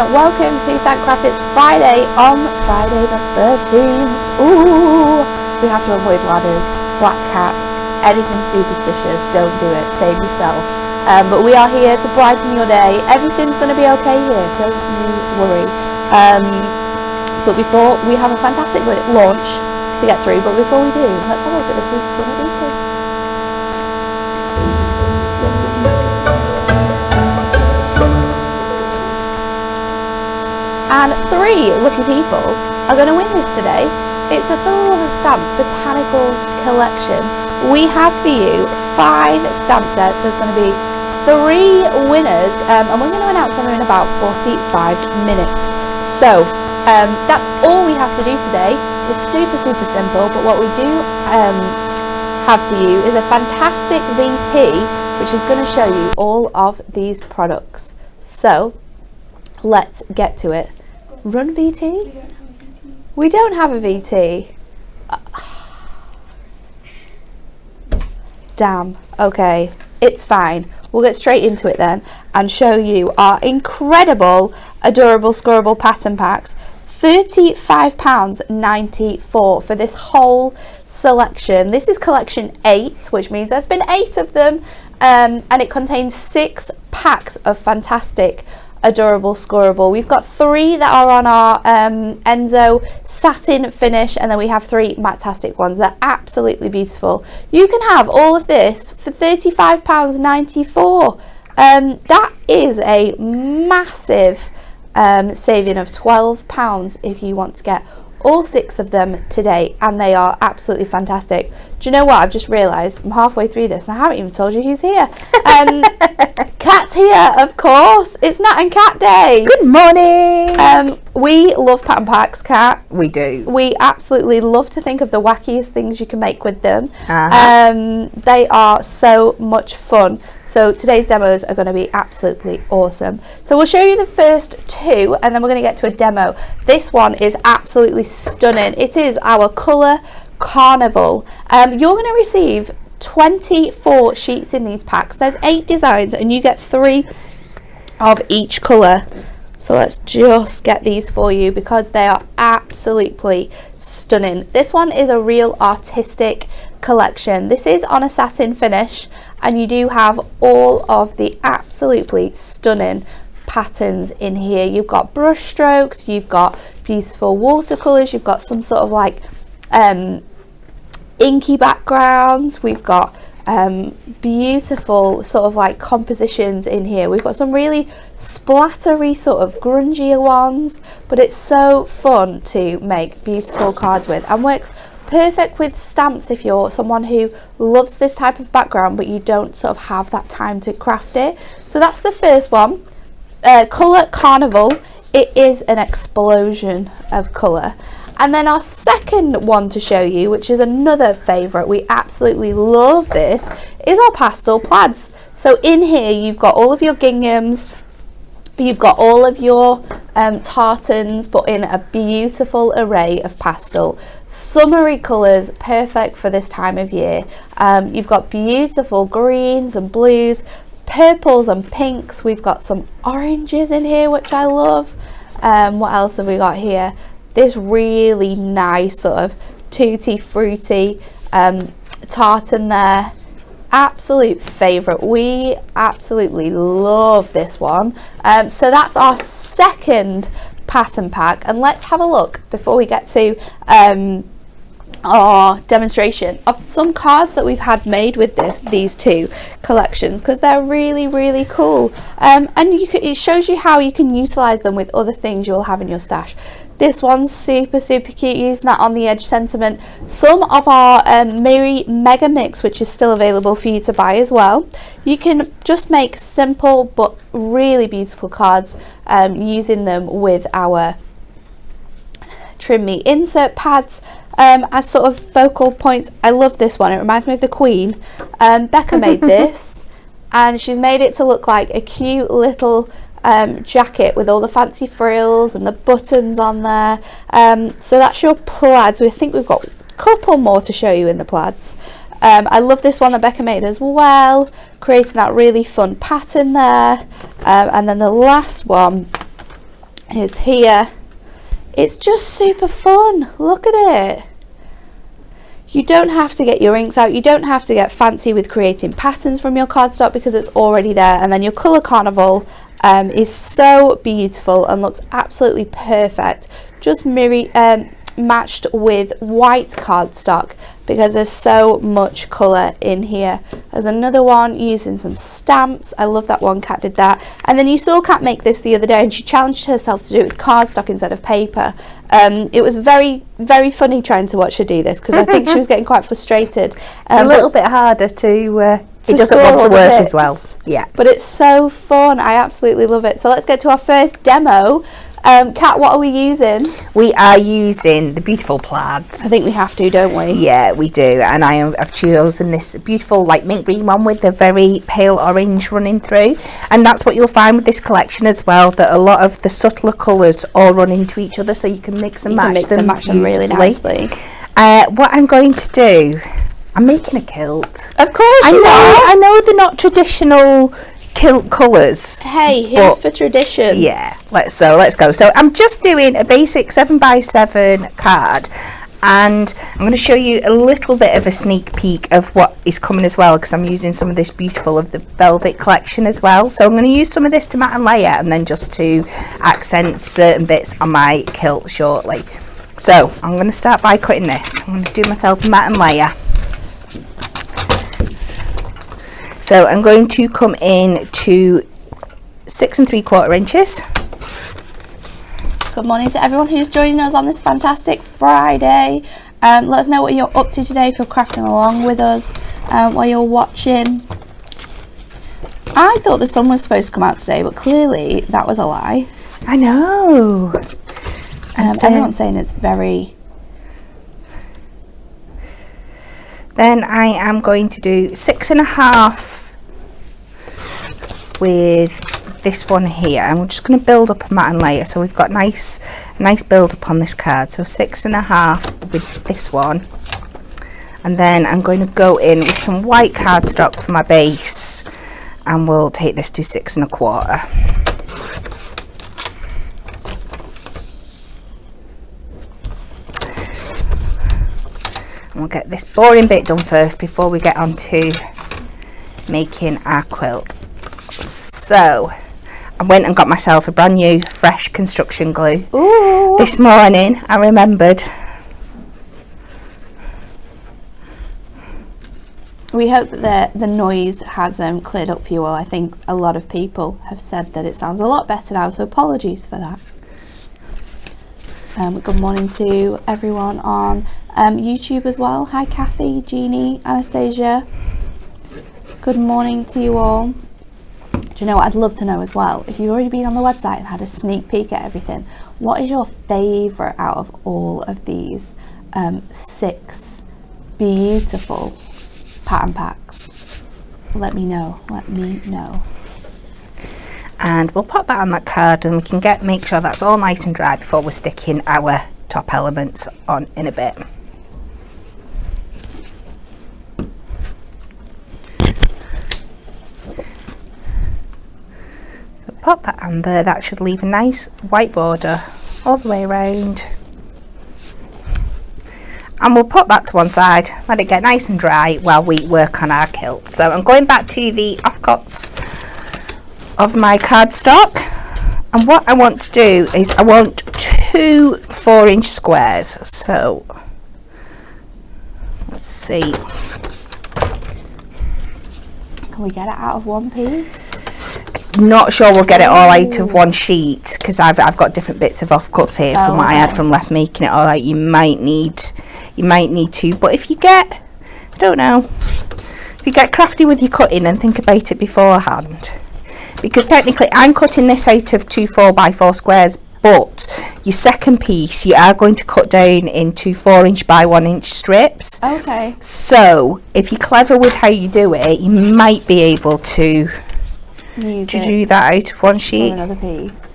Welcome to Thankcraft. It's Friday on Friday the 13th. Ooh, we have to avoid ladders, black cats, anything superstitious. Don't do it, save yourself. But we are here to brighten your day. Everything's going to be okay here, don't you worry. But before, we have a fantastic launch to get through, but before we do, let's have a look at this week's Winner Weekly. And 3 lucky people are going to win this today. It's the Full of Stamps Botanicals collection. We have for you 5 stamp sets. There's going to be 3 winners, and we're going to announce them in about 45 minutes. So that's all we have to do today. It's super simple, but what we do have for you is a fantastic VT, which is going to show you all of these products. So let's get to it. Run VT? We don't have a VT. Damn. Okay, it's fine. We'll get straight into it then and show you our incredible Adorable Scorable Pattern Packs. £35.94 for this whole selection. This is collection 8, which means there's been 8 of them, and it contains 6 packs of fantastic Adorable Scorable. We've got 3 that are on our Enzo satin finish, and then we have 3 matte-tastic ones. They're absolutely beautiful. You can have all of this for £35.94. That is a massive saving of £12 if you want to get all 6 of them today, and they are absolutely fantastic. Do you know what? I've just realised I'm halfway through this and I haven't even told you who's here. Cat's here, of course. It's Nat and Cat Day. Good morning. We love pattern packs, Cat. We do. We absolutely love to think of the wackiest things you can make with them. They are so much fun. So today's demos are going to be absolutely awesome. So we'll show you the first 2, and then we're going to get to a demo. This one is absolutely stunning. It is our colour Carnival. You're going to receive 24 sheets in these packs. There's 8 designs, and you get 3 of each colour. So let's just get these for you because they are absolutely stunning. This one is a real artistic collection. This is on a satin finish, and you do have all of the absolutely stunning patterns in here. You've got brush strokes, you've got beautiful watercolors, you've got some sort of like inky backgrounds, we've got beautiful sort of like compositions in here. We've got some really splattery sort of grungier ones, but it's so fun to make beautiful cards with, and works perfect with stamps if you're someone who loves this type of background but you don't sort of have that time to craft it. So that's the first one, colour Carnival. It is an explosion of colour. And then our second one to show you, which is another favourite, we absolutely love this, is our pastel plaids. So in here you've got all of your ginghams, you've got all of your tartans, but in a beautiful array of pastel. Summery colours, perfect for this time of year. You've got beautiful greens and blues, purples and pinks. We've got some oranges in here, which I love. What else have we got here? This really nice sort of tutti fruity tartan there. Absolute favourite. We absolutely love this one. So that's our second pattern pack, and let's have a look before we get to our demonstration of some cards that we've had made with these two collections, because they're really cool, and it shows you how you can utilize them with other things you'll have in your stash. This one's super cute, using that on the edge sentiment. Some of our Miri Mega Mix, which is still available for you to buy as well. You can just make simple but really beautiful cards using them with our Trim Me insert pads as sort of focal points. I love this one, it reminds me of the Queen. Becca made this, and she's made it to look like a cute little jacket with all the fancy frills and the buttons on there. So that's your plaids. I think we've got a couple more to show you in the plaids. I love this one that Becca made as well, creating that really fun pattern there. And then the last one is here. It's just super fun. Look at it. You don't have to get your inks out, you don't have to get fancy with creating patterns from your cardstock because it's already there. And then your colour Carnival is so beautiful and looks absolutely perfect, just matched with white cardstock because there's so much colour in here. There's another one using some stamps. I love that one. Kat did that. And then you saw Kat make this the other day, and she challenged herself to do it with cardstock instead of paper. It was very funny trying to watch her do this because I think she was getting quite frustrated. It's a little bit harder to it doesn't want to work as well. Yeah, but it's so fun. I absolutely love it. So let's get to our first demo. Kat, what are we using? We are using the beautiful plaids. I think we have to, don't we? Yeah, we do. And I've chosen this beautiful like mint green one with the very pale orange running through. And that's what you'll find with this collection as well, that a lot of the subtler colours all run into each other, so you can mix and match them really nicely. What I'm going to do, I'm making a kilt. Of course you are. I know they're not traditional kilt colours. Hey, here's for tradition. Yeah, let's go. So I'm just doing a basic 7x7 card, and I'm going to show you a little bit of a sneak peek of what is coming as well, because I'm using some of this beautiful of the velvet collection as well. So I'm going to use some of this to mat and layer, and then just to accent certain bits on my kilt shortly. So I'm going to start by cutting this. I'm going to do myself a mat and layer. So I'm going to come in to 6 3/4 inches. Good morning to everyone who's joining us on this fantastic Friday. Let us know what you're up to today if you're crafting along with us while you're watching. I thought the sun was supposed to come out today, but clearly that was a lie. I know. Everyone's saying it's very... Then I am going to do 6.5 with this one here, and we're just going to build up a mat and layer. So we've got nice build up on this card. So 6.5 with this one, and then I'm going to go in with some white cardstock for my base, and we'll take this to 6 1/4. We'll get this boring bit done first before we get on to making our quilt. So I went and got myself a brand new fresh construction glue. Ooh. This morning I remembered. We hope that the noise has cleared up for you all. I think a lot of people have said that it sounds a lot better now, so apologies for that. Good morning to everyone on YouTube as well. Hi Kathy, Jeannie, Anastasia. Good morning to you all. Do you know what I'd love to know as well? If you've already been on the website and had a sneak peek at everything, what is your favourite out of all of these 6 beautiful pattern packs? Let me know. And we'll pop that on that card, and we can make sure that's all nice and dry before we're sticking our top elements on in a bit. So pop that on there. That should leave a nice white border all the way around. And we'll put that to one side, let it get nice and dry while we work on our quilt. So I'm going back to the offcuts of my cardstock, and what I want to do is I want 2 4-inch squares. So let's see, Can we get it out of one piece? not sure we'll get it all out of one sheet, because I've got different bits of offcuts here from what I had from left making it all out. You might need to, but if you get, I don't know, if you get crafty with your cutting and think about it beforehand, because technically I'm cutting this out of 2 4x4 squares, but your second piece you are going to cut down into 4-inch by 1-inch strips. Okay. So if you're clever with how you do it, you might be able to do that out of one sheet. Another piece.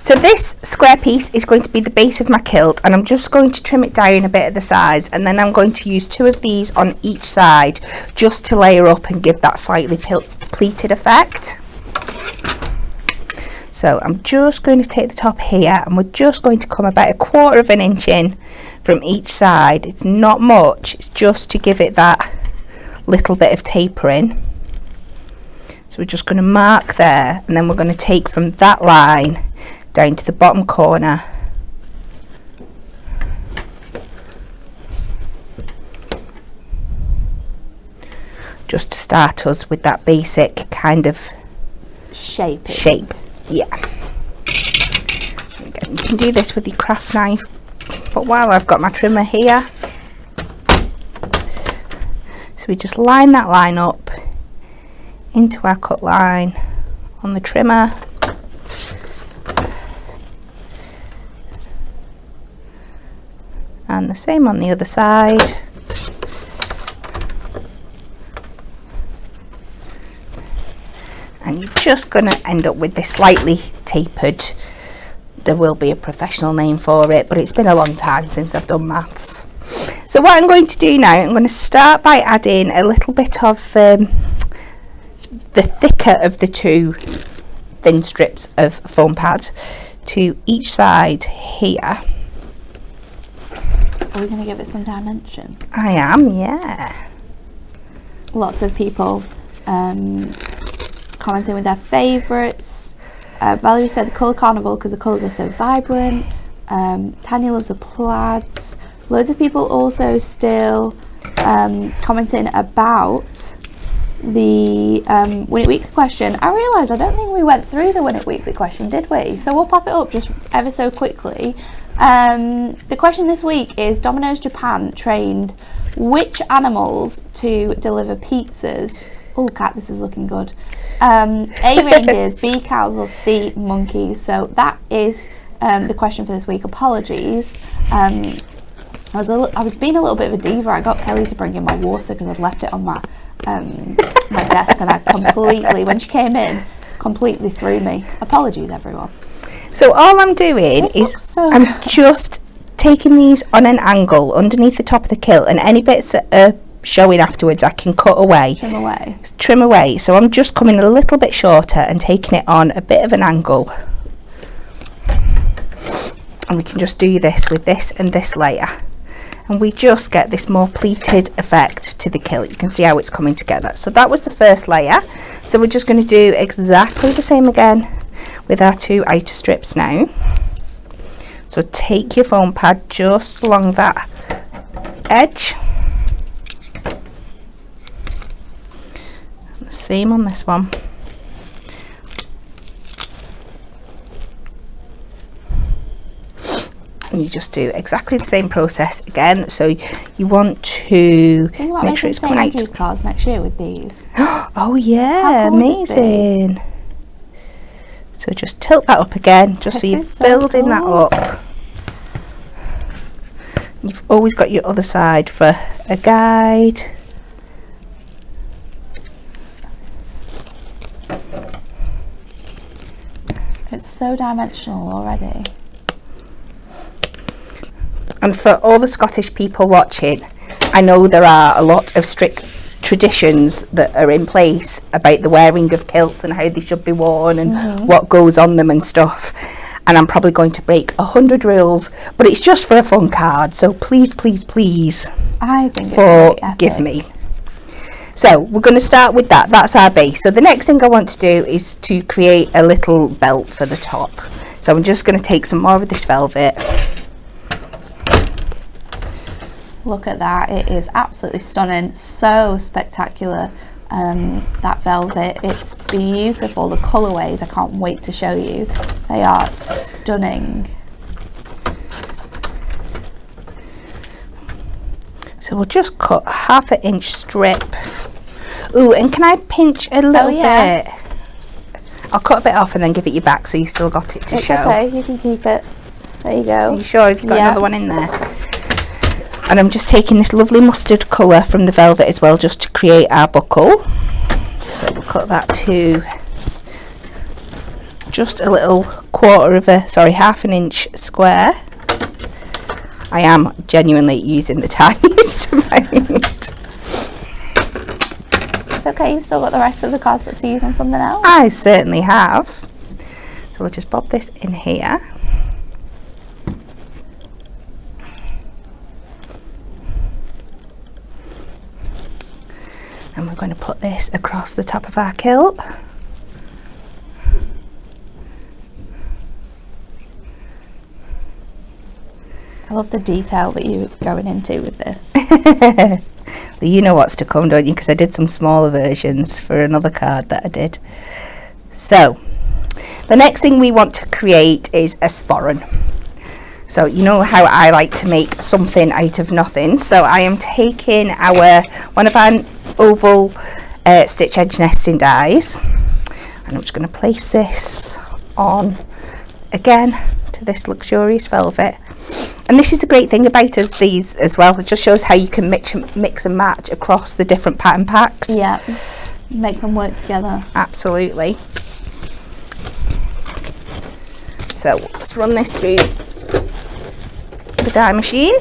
So this square piece is going to be the base of my quilt, and I'm just going to trim it down a bit at the sides, and then I'm going to use 2 of these on each side just to layer up and give that slightly pleated effect. So I'm just going to take the top here, and we're just going to come about 1/4 of an inch in from each side. It's not much, it's just to give it that little bit of tapering. So we're just going to mark there, and then we're going to take from that line down to the bottom corner. Just to start us with that basic kind of shape. Yeah. Again, you can do this with your craft knife, but while I've got my trimmer here, so we just line that line up into our cut line on the trimmer. And the same on the other side. And you're just going to end up with this slightly tapered, there will be a professional name for it, but it's been a long time since I've done maths. So what I'm going to do now, I'm going to start by adding a little bit of the thicker of the 2 thin strips of foam pad to each side here. Are we going to give it some dimension? I am, yeah. Lots of people commenting with their favourites. Valerie said the colour Carnival because the colours are so vibrant. Tanya loves the plaids. Loads of people also still commenting about the Win It Weekly question. I realised I don't think we went through the Win It Weekly question, did we? So we'll pop it up just ever so quickly. The question this week is: Domino's Japan trained which animals to deliver pizzas? Oh, Cat, this is looking good. A, reindeers, B, cows, or C, monkeys. So that is the question for this week. Apologies. I was being a little bit of a diva. I got Kelly to bring in my water because I'd left it on my my desk, and I completely, when she came in, completely threw me. Apologies, everyone. So all I'm doing is I'm just taking these on an angle underneath the top of the quilt, and any bits that are showing afterwards, I can cut away. Trim away. So I'm just coming a little bit shorter and taking it on a bit of an angle. And we can just do this with this and this layer. And we just get this more pleated effect to the kilt. You can see how it's coming together. So that was the first layer. So we're just going to do exactly the same again with our 2 outer strips now. So take your foam pad just along that edge. Same on this one. And you just do exactly the same process again. So you want to make sure it's coming out. Cards next year with these. Oh yeah, cool, amazing. So just tilt that up again, just so you're building that up. You've always got your other side for a guide. It's so dimensional already. And for all the Scottish people watching, I know there are a lot of strict traditions that are in place about the wearing of kilts and how they should be worn and what goes on them and stuff. And I'm probably going to break 100 rules, but it's just for a fun card. So please, please, please, I think forgive me. So we're going to start with that. That's our base. So the next thing I want to do is to create a little belt for the top. So I'm just going to take some more of this velvet. Look at that, it is absolutely stunning, so spectacular. That velvet, it's beautiful. The colourways, I can't wait to show you. They are stunning. So we'll just cut 1/2 inch strip. Ooh, and can I pinch a little bit? I'll cut a bit off and then give it you back so you've still got it to show. Okay, you can keep it. There you go. Are you sure you've got another one in there? And I'm just taking this lovely mustard colour from the velvet as well, just to create our buckle. So we'll cut that to just a little 1/2 inch square. I am genuinely using the tiniest amount. It's okay, you've still got the rest of the cards to use on something else. I certainly have. So we'll just bob this in here. And we're going to put this across the top of our kilt. I love the detail that you're going into with this. Well, you know what's to come, don't you? Because I did some smaller versions for another card that I did. So the next thing we want to create is a sporran. So you know how I like to make something out of nothing. So I am taking one of our oval stitch edge nesting dies, and I'm just going to place this on again to this luxurious velvet. And this is the great thing about these as well, it just shows how you can mix and match across the different pattern packs. Yeah, make them work together. Absolutely. So let's run this through the die machine.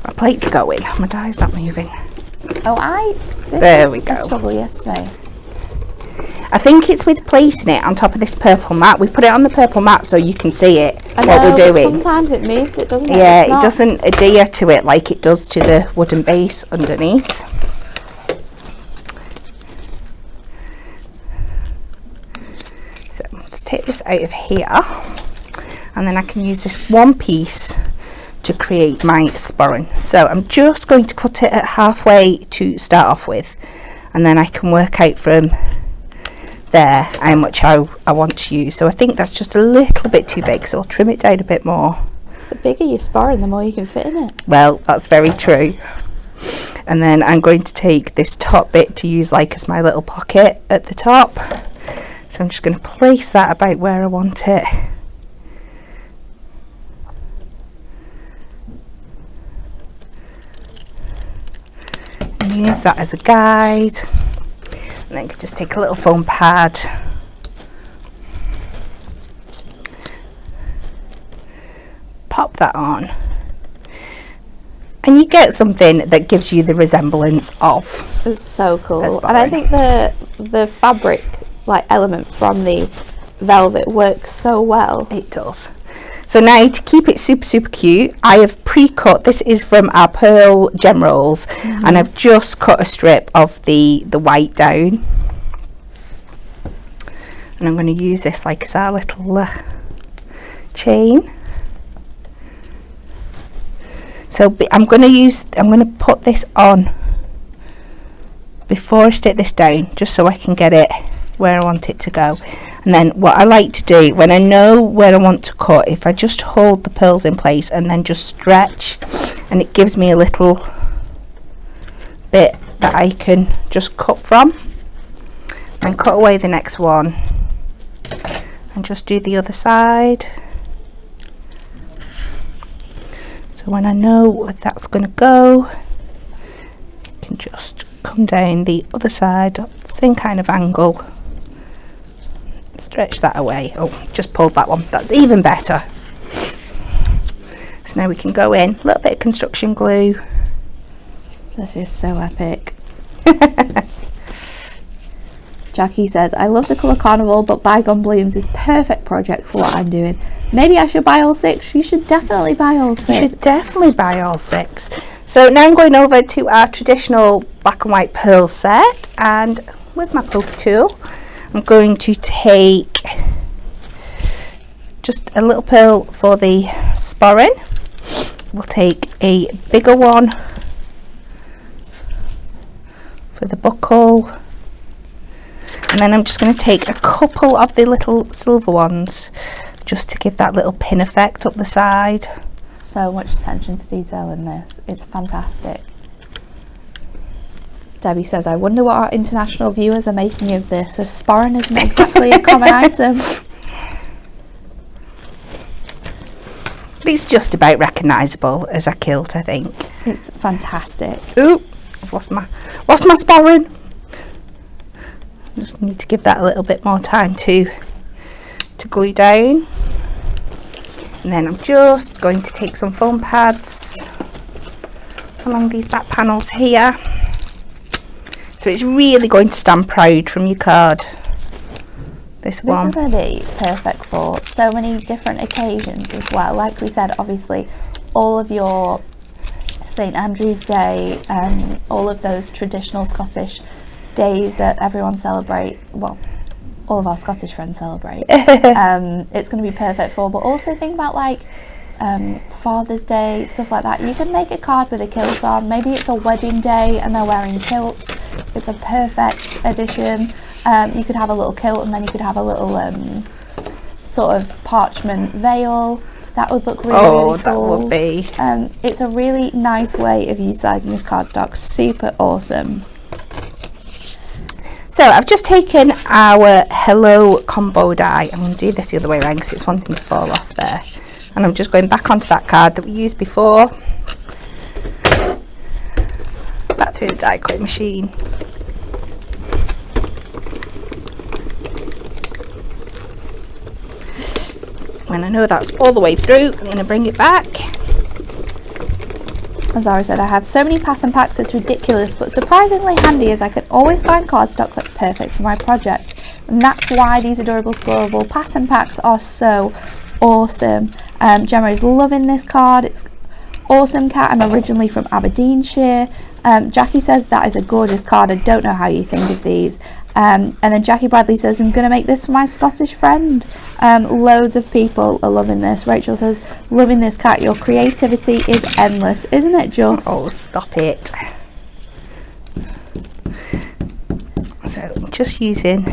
My plate's going, my die's not moving. Oh, there we go. A struggle yesterday. I think it's with placing it on top of this purple mat. We put it on the purple mat so you can see it, what we're doing. Sometimes it moves, it doesn't. Yeah, it doesn't adhere to it like it does to the wooden base underneath. So let's take this out of here, and then I can use this one piece to create my sporran. So I'm just going to cut it at halfway to start off with, and then I can work out from there how much I want to use. So I think that's just a little bit too big, so I'll trim it down a bit more. The bigger your sporran, the more you can fit in it. Well, that's very true. And then I'm going to take this top bit to use like as my little pocket at the top. So I'm just going to place that about where I want it. And can use that as a guide. And then you can just take a little foam pad, pop that on, and you get something that gives you the resemblance of. It's so cool. And I think the fabric like element from the velvet works so well. It does. So now, to keep it super cute, I have pre-cut, this is from our pearl gem rolls, and I've just cut a strip of the white down, and I'm going to use this like as our little chain. So I'm going to put this on before I stick this down, just so I can get it where I want it to go. And then what I like to do, when I know where I want to cut, if I just hold the pearls in place and then just stretch, and it gives me a little bit that I can just cut from, and cut away the next one, and just do the other side. So when I know where that's going to go, you can just come down the other side, same kind of angle, stretch that away. Oh, just pulled that one. That's even better. So now we can go in, a little bit of construction glue. This is so epic. Jackie says, I love the colour Carnival, but Bygone Blooms is perfect project for what I'm doing. Maybe I should buy all 6. You should definitely buy all 6. You should definitely buy all 6. So now I'm going over to our traditional black and white pearl set, and with my poker tool, I'm going to take just a little pearl for the sporran. We'll take a bigger one for the buckle, and then I'm just going to take a couple of the little silver ones just to give that little pin effect up the side. So much attention to detail in this. It's fantastic. Debbie says, I wonder what our international viewers are making of this, as sporran isn't exactly a common item. It's just about recognisable as a kilt, I think. It's fantastic. Ooh, I've lost my sporran. Just need to give that a little bit more time to glue down. And then I'm just going to take some foam pads along these back panels here. So it's really going to stand proud from your card. This one. This is going to be perfect for so many different occasions as well. Like we said, obviously, all of your St Andrew's Day, all of those traditional Scottish days that everyone celebrate, well, all of our Scottish friends celebrate. It's going to be perfect for, but also think about like Father's Day, stuff like that. You can make a card with a kilt on. Maybe it's a wedding day and they're wearing kilts. It's a perfect addition. You could have a little kilt, and then you could have a little sort of parchment veil. That would look really, really cool. That would be. It's a really nice way of utilising this cardstock. Super awesome. So I've just taken our Hello combo die. I'm going to do this the other way around because it's wanting to fall off there. And I'm just going back onto that card that we used before. Back through the die cutting machine. When I know that's all the way through, I'm going to bring it back. As Zara said, I have so many pattern packs, it's ridiculous, but surprisingly handy, as I can always find cardstock that's perfect for my project. And that's why these Adorable Scorable Pattern Packs are so awesome. Gemma is loving this card. It's awesome, Cat. I'm originally from Aberdeenshire. Jackie says that is a gorgeous card. I don't know how you think of these. And then Jackie Bradley says, I'm going to make this for my Scottish friend. Loads of people are loving this. Rachel says, loving this, Cat. Your creativity is endless, isn't it just? Oh, stop it. So I'm just using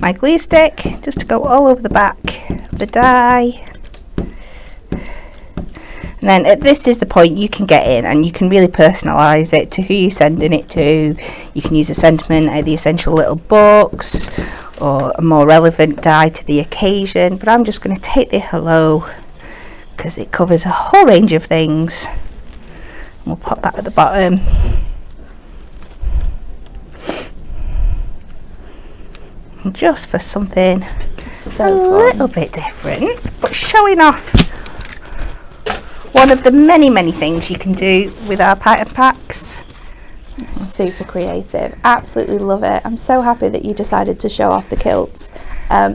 my glue stick just to go all over the back of the die. And then this is the point you can get in and you can really personalise it to who you're sending it to. You can use a sentiment out of the essential little books or a more relevant die to the occasion. But I'm just going to take the hello because it covers a whole range of things. And we'll pop that at the bottom. just for something So a little bit different, but showing off one of the many things you can do with our pattern packs. Super creative, absolutely love it. I'm so happy that you decided to show off the kilts.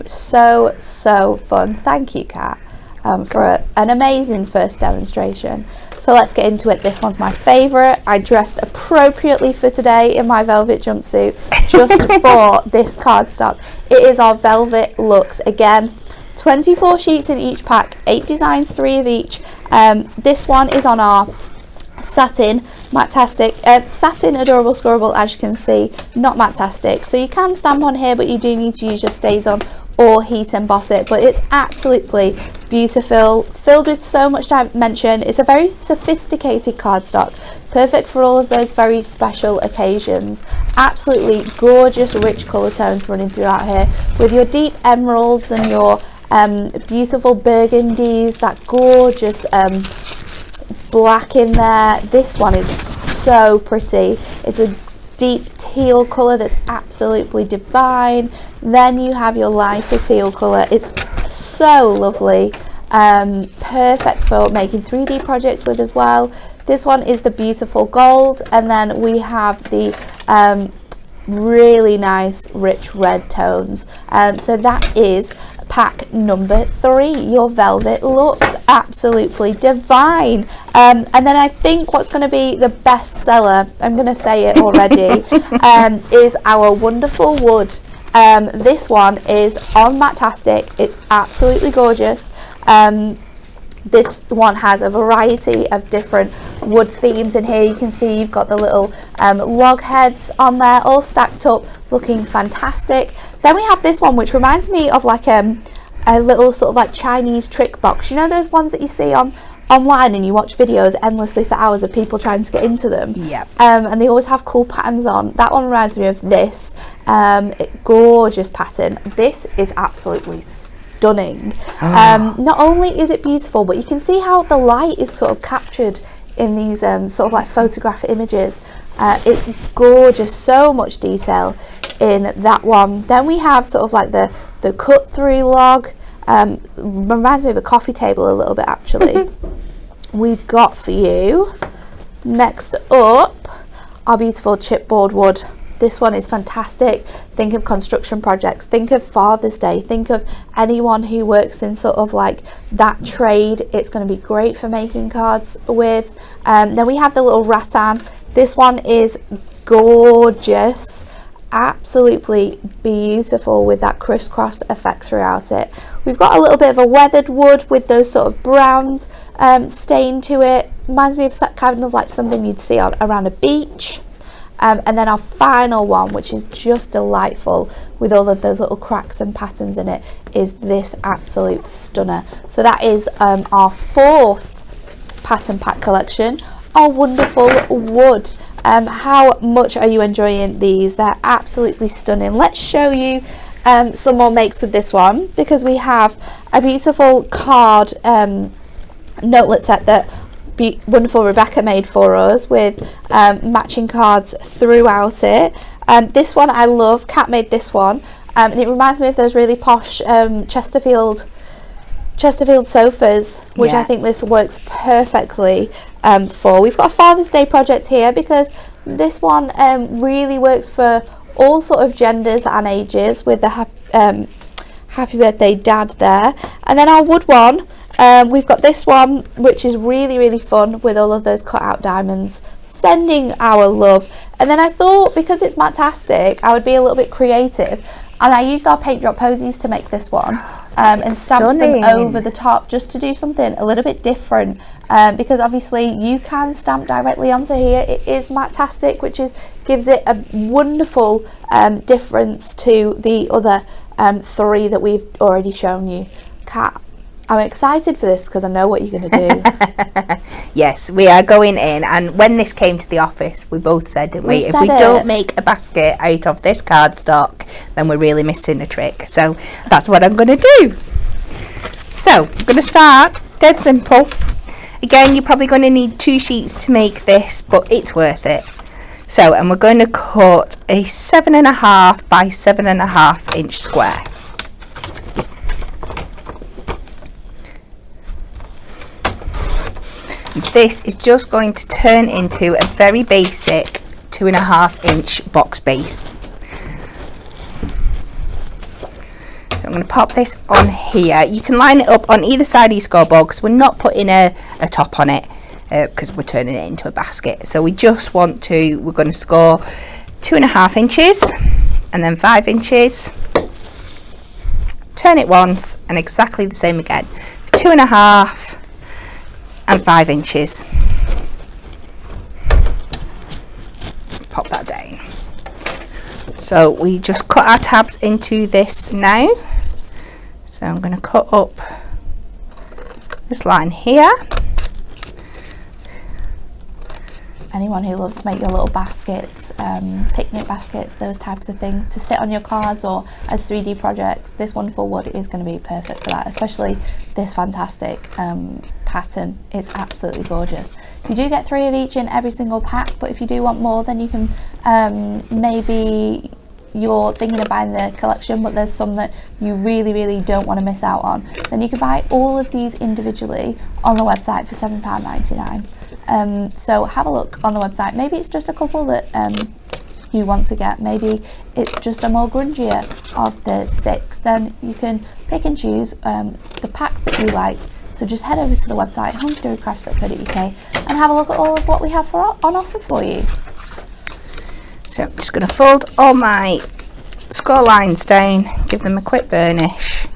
So fun. Thank you, Kat, for an amazing first demonstration. So let's get into it. This one's my favourite. I dressed appropriately for today in my velvet jumpsuit just for this cardstock. It is our Velvet Luxe. Again, 24 sheets in each pack, 8 designs, 3 of each. This one is on our satin satin Adorable Scorable, as you can see, not matte-tastic. So you can stamp on here, but you do need to use your stays on or heat emboss it. But it's absolutely beautiful, filled with so much dimension. It's a very sophisticated cardstock, perfect for all of those very special occasions. Absolutely gorgeous, rich colour tones running throughout here, with your deep emeralds and your beautiful burgundies, that gorgeous black in there. This one is so pretty. It's a deep teal colour that's absolutely divine. Then you have your lighter teal colour. It's so lovely, perfect for making 3D projects with as well. This one is the beautiful gold, and then we have the really nice rich red tones. So that is pack number 3, your Velvet Luxe, absolutely divine. And then I think what's going to be the best seller, I'm going to say it already, is our wonderful wood. This one is on Matte-tastic. It's absolutely gorgeous. This one has a variety of different wood themes in here. You can see you've got the little log heads on there, all stacked up, looking fantastic. Then we have this one, which reminds me of like a little sort of like Chinese trick box. You know those ones that you see online and you watch videos endlessly for hours of people trying to get into them? Yep. And they always have cool patterns on. That one reminds me of this. Gorgeous pattern. This is absolutely stunning. Not only is it beautiful, but you can see how the light is sort of captured in these sort of like photograph images. It's gorgeous, so much detail in that one. Then we have sort of like the cut through log. Reminds me of a coffee table a little bit actually. We've got for you next up our beautiful chipboard wood. This one is fantastic. Think of construction projects, think of Father's Day, think of anyone who works in sort of like that trade. It's going to be great for making cards with. Then we have the little rattan. This one is gorgeous, absolutely beautiful with that crisscross effect throughout it. We've got a little bit of a weathered wood with those sort of brown stain to it. Reminds me of kind of like something you'd see around a beach. And then our final one, which is just delightful with all of those little cracks and patterns in it, is this absolute stunner. So that is our 4th pattern pack collection, our wonderful wood. How much are you enjoying these? They're absolutely stunning. Let's show you some more makes with this one, because we have a beautiful card notelet set that wonderful Rebecca made for us with matching cards throughout it. This one I love. Kat made this one, and it reminds me of those really posh Chesterfield sofas, which I think this works perfectly for. We've got a Father's Day project here, because this one really works for all sort of genders and ages, with the happy birthday dad there. And then our wood one, we've got this one, which is really fun with all of those cut out diamonds, sending our love. And then I thought, because it's matte-tastic, I would be a little bit creative, and I used our paint drop posies to make this one, and stamped them over the top just to do something a little bit different, because obviously you can stamp directly onto here. It is matte-tastic, which gives it a wonderful difference to the other 3 that we've already shown you. Kat, I'm excited for this because I know what you're going to do. Yes, we are going in, and when this came to the office, we both said, didn't we? If we don't make a basket out of this cardstock, then we're really missing a trick. So that's what I'm going to do. So I'm going to start dead simple. Again, you're probably going to need 2 sheets to make this, but it's worth it. So, and we're going to cut a 7.5 by 7.5 inch square. This is just going to turn into a very basic 2.5 inch box base. So I'm going to pop this on here. You can line it up on either side of your scoreboard because we're not putting a top on it because we're turning it into a basket. So we're going to score 2.5 inches and then 5 inches. Turn it once and exactly the same again. 2.5 and 5 inches. Pop that down. So we just cut our tabs into this now. So I'm going to cut up this line here. Anyone who loves to make your little baskets, picnic baskets, those types of things to sit on your cards or as 3D projects, this wonderful wood is going to be perfect for that, especially this fantastic pattern. It's absolutely gorgeous. You do get 3 of each in every single pack, but if you do want more, then you can maybe you're thinking of buying the collection but there's some that you really don't want to miss out on, then you can buy all of these individually on the website for £7.99. So have a look on the website. Maybe it's just a couple that you want to get, maybe it's just a more grungier of the 6, then you can pick and choose the packs that you like. So just head over to the website hunkydorycrafts.co.uk and have a look at all of what we have on offer for you. So I'm just going to fold all my score lines down, give them a quick burnish,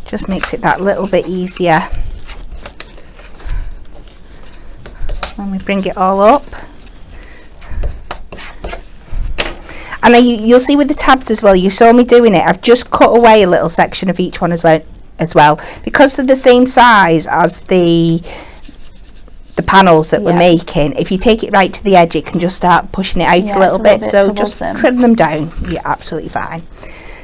just makes it that little bit easier. When we bring it all up. And you'll see with the tabs as well, you saw me doing it, I've just cut away a little section of each one as well because they're the same size as the panels that we're making. If you take it right to the edge, it can just start pushing it out a little bit, so just trim them down. You're absolutely fine.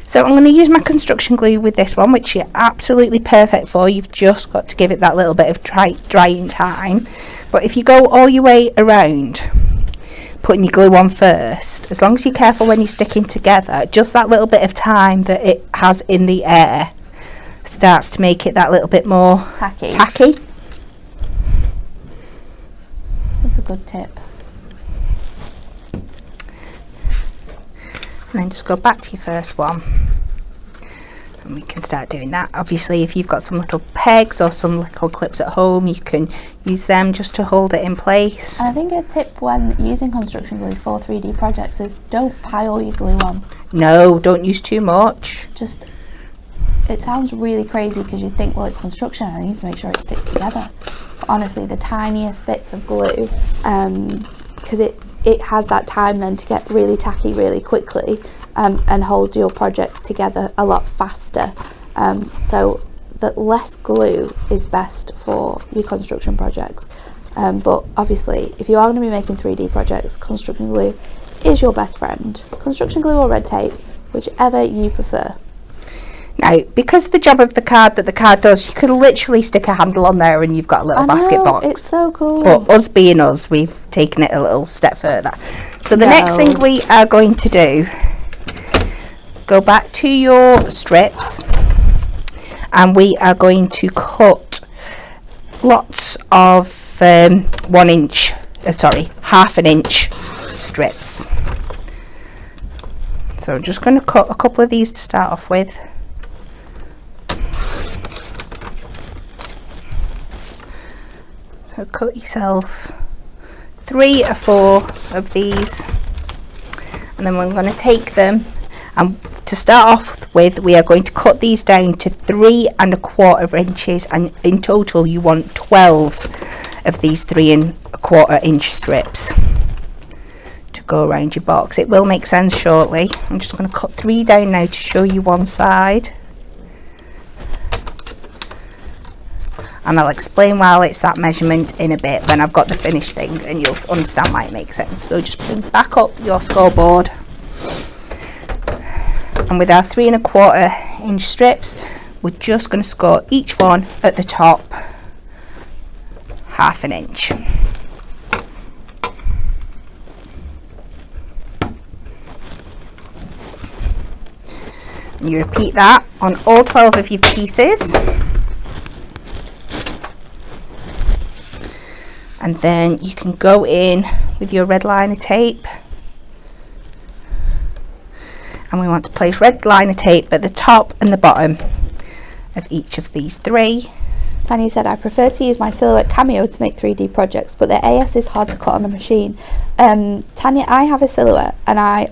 So I'm going to use my construction glue with this one, which you're absolutely perfect for. You've just got to give it that little bit of drying time. But if you go all your way around putting your glue on first, as long as you're careful when you're sticking together, just that little bit of time that it has in the air starts to make it that little bit more tacky. That's a good tip. And then just go back to your first one and we can start doing that. Obviously if you've got some little pegs or some little clips at home, you can use them just to hold it in place. And I think a tip when using construction glue for 3D projects is don't pile your glue on. No, don't use too much. Just, it sounds really crazy because you think, well, it's construction, I need to make sure it sticks together. But honestly, the tiniest bits of glue, because it has that time then to get really tacky really quickly and hold your projects together a lot faster. So that less glue is best for your construction projects. But obviously, if you are going to be making 3D projects, construction glue is your best friend. Construction glue or red tape, whichever you prefer. Now, because of the job of the card that the card does, you could literally stick a handle on there and you've got a little basket box. It's so cool. But us being us, we've taken it a little step further. So the next thing we are going to do, go back to your strips and we are going to cut lots of half an inch strips. So I'm just going to cut a couple of these to start off with. So cut yourself 3 or 4 of these, and then we're going to take them, and to start off with we are going to cut these down to 3 1/4 inches, and in total you want 12 of these 3 1/4 inch strips to go around your box. It will make sense shortly. I'm just going to cut 3 down now to show you one side. And I'll explain while it's that measurement in a bit when I've got the finished thing and you'll understand why it makes sense. So just bring back up your scoreboard, and with our 3 1/4 inch strips we're just going to score each one at the top half an inch. You repeat that on all 12 of your pieces. And then you can go in with your red liner tape. And we want to place red liner tape at the top and the bottom of each of these 3. Tanya said, I prefer to use my Silhouette Cameo to make 3D projects, but the AS is hard to cut on the machine. Tanya, I have a Silhouette and I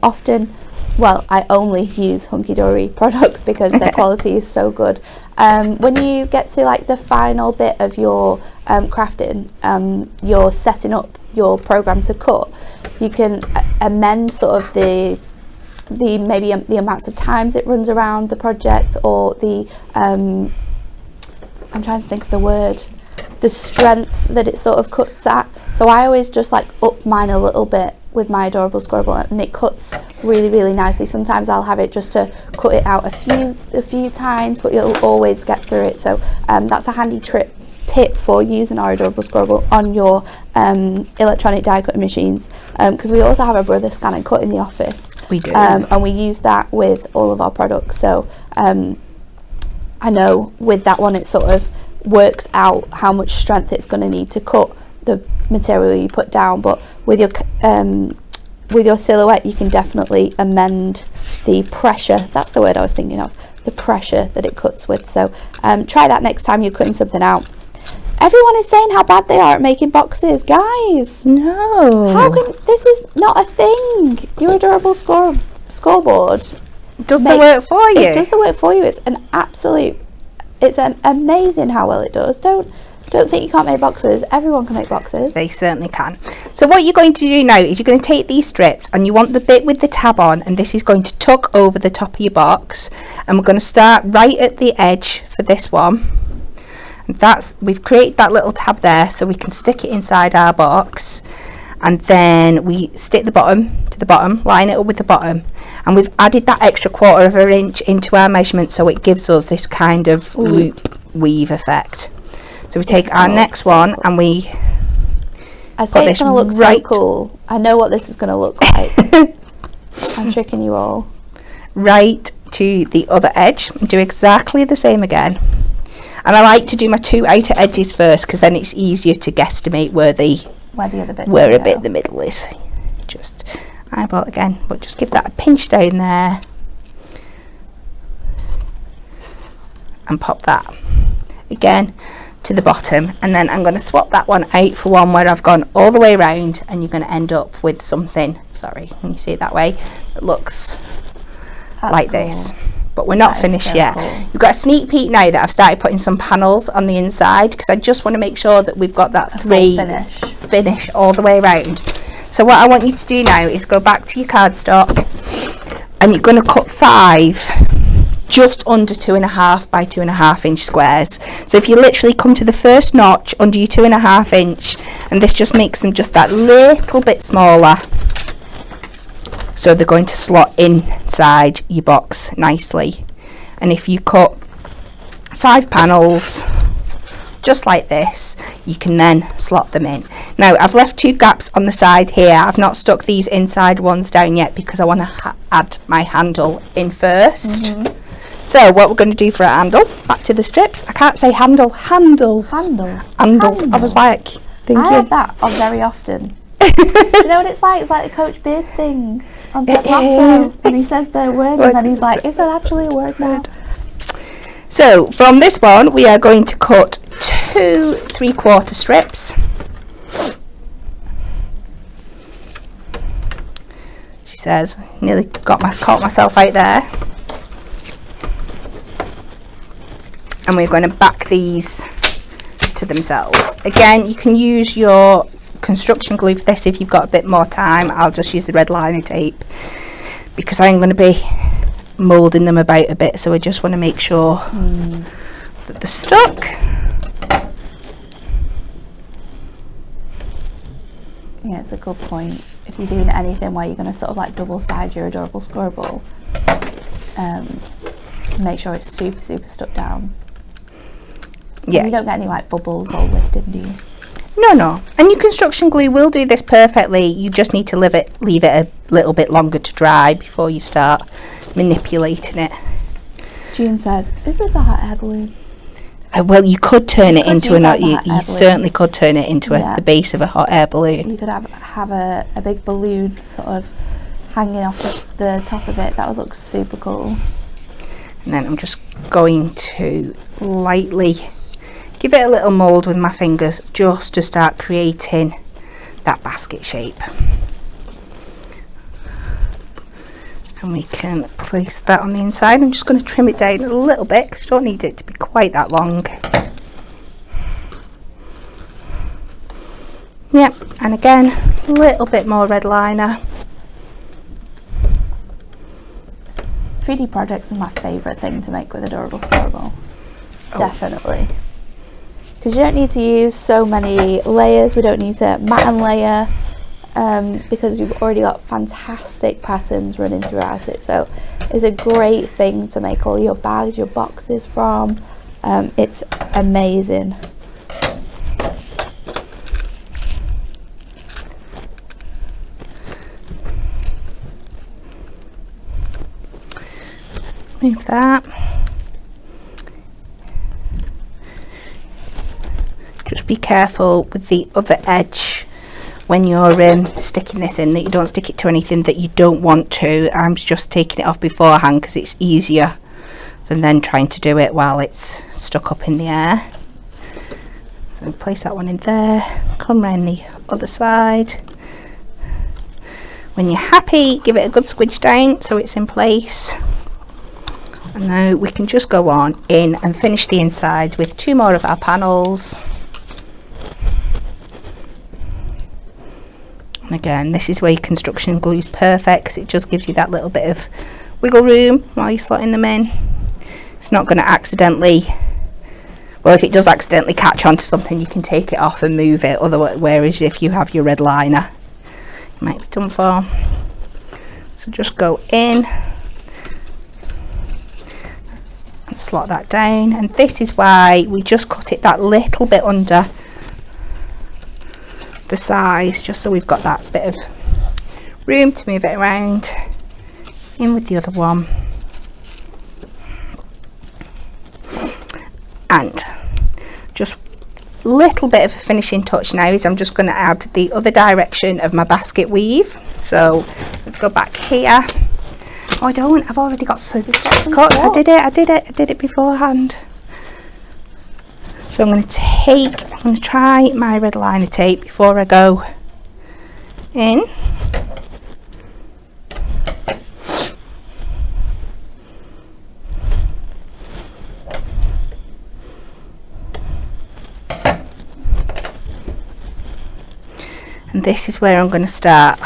only use Hunky Dory products because their quality is so good. When you get to like the final bit of your crafting, you're setting up your program to cut, you can amend sort of the amounts of times it runs around the project, or the I'm trying to think of the word, the strength that it sort of cuts at. So I always just like up mine a little bit with my Adorable Scorable, and it cuts really, really nicely. Sometimes I'll have it just to cut it out a few times, but you'll always get through it. So that's a handy tip for using our Adorable Scorable on your electronic die cutting machines, because we also have a brother scan and cut in the office. We do. And we use that with all of our products. So I know with that one it sort of works out how much strength it's going to need to cut the material you put down, but with your Silhouette you can definitely amend the pressure, that's the word I was thinking of, the pressure that it cuts with. So try that next time you're cutting something out. Everyone is saying how bad they are at making boxes. Guys, no, how can this is not a thing. Your Adorable Scoreboard does the work for you. It does the work for you. It's an absolute, it's amazing how well it does. Don't think you can't make boxes. Everyone can make boxes. They certainly can. So what you're going to do now is you're going to take these strips, and you want the bit with the tab on, and this is going to tuck over the top of your box, and we're going to start right at the edge for this one. And we've created that little tab there so we can stick it inside our box, and then we stick the bottom to the bottom, line it up with the bottom, and we've added that extra 1/4 of an inch into our measurement, so it gives us this kind of loop weave effect. So we take our next one, and I say it's going to look so cool. I know what this is going to look like. I'm tricking you all. Right to the other edge, and do exactly the same again. And I like to do my 2 outer edges first, because then it's easier to guesstimate where the other bit the middle is. Just eyeball again, but just give that a pinch down there and pop that again to the bottom, and then I'm going to swap that one out for one where I've gone all the way around, and you're going to end up with something, sorry when you see it that way, it looks like this. But we're not finished yet. Cool. You've got a sneak peek now that I've started putting some panels on the inside, because I just want to make sure that we've got that finish all the way around. So what I want you to do now is go back to your cardstock, and you're going to cut 5 just under 2.5 by 2.5 inch squares. So if you literally come to the first notch under your 2.5 inch, and this just makes them just that little bit smaller, so they're going to slot inside your box nicely. And if you cut 5 panels just like this, you can then slot them in. Now I've left 2 gaps on the side here. I've not stuck these inside ones down yet because I want to add my handle in first. So what we're going to do for our handle, back to the strips. I can't say handle. I was like thinking. I have that very often. Do you know what it's like? It's like the Coach Beard thing on Ted Lasso, and he says the word, and then he's like, is that actually a word now? So from this one we are going to cut 2 3/4 strips. She says, nearly caught myself out there. And we're going to back these to themselves. Again, you can use your construction glue for this if you've got a bit more time. I'll just use the red liner tape because I'm going to be moulding them about a bit, so I just want to make sure that they're stuck. Yeah, it's a good point. If you're doing anything where you're going to sort of like double side your Adorable Scorable, make sure it's super stuck down. Yeah. You don't get any like bubbles all lifted, do you? No. And your construction glue will do this perfectly. You just need to leave it a little bit longer to dry before you start manipulating it. June says, is this a hot air balloon? Well, you could turn it into use a that as a hot you air balloon. certainly could turn it into Yeah. the base of a hot air balloon. You could have a big balloon sort of hanging off the top of it. That would look super cool. And then I'm just going to lightly give it a little mould with my fingers just to start creating that basket shape. And we can place that on the inside. I'm just going to trim it down a little bit because I don't need it to be quite that long. Yep, and again, a little bit more red liner. 3D projects is my favourite thing to make with Adorable Scorable. Definitely. Because you don't need to use so many layers. We don't need to mat and layer because you've already got fantastic patterns running throughout it. So it's a great thing to make all your bags, your boxes from. It's amazing. Move that. Just be careful with the other edge when you're sticking this in, that you don't stick it to anything that you don't want to. I'm just taking it off beforehand because it's easier than then trying to do it while it's stuck up in the air. So place that one in there, come round the other side. When you're happy, give it a good squidge down so it's in place. And now we can just go on in and finish the inside with 2 more of our panels. And again, this is where your construction glue is perfect because it just gives you that little bit of wiggle room while you're slotting them in. It's not going to accidentally, well, if it does accidentally catch onto something, you can take it off and move it. Otherwise, whereas if you have your red liner, it might be done for. So just go in and slot that down, and this is why we just cut it that little bit under the size, just so we've got that bit of room to move it around. In with the other one, and just a little bit of a finishing touch now is I'm just going to add the other direction of my basket weave. So let's go back here. Oh, I don't. I've already got so cut. I did it beforehand. So I'm going to try my red liner tape before I go in. And this is where I'm going to start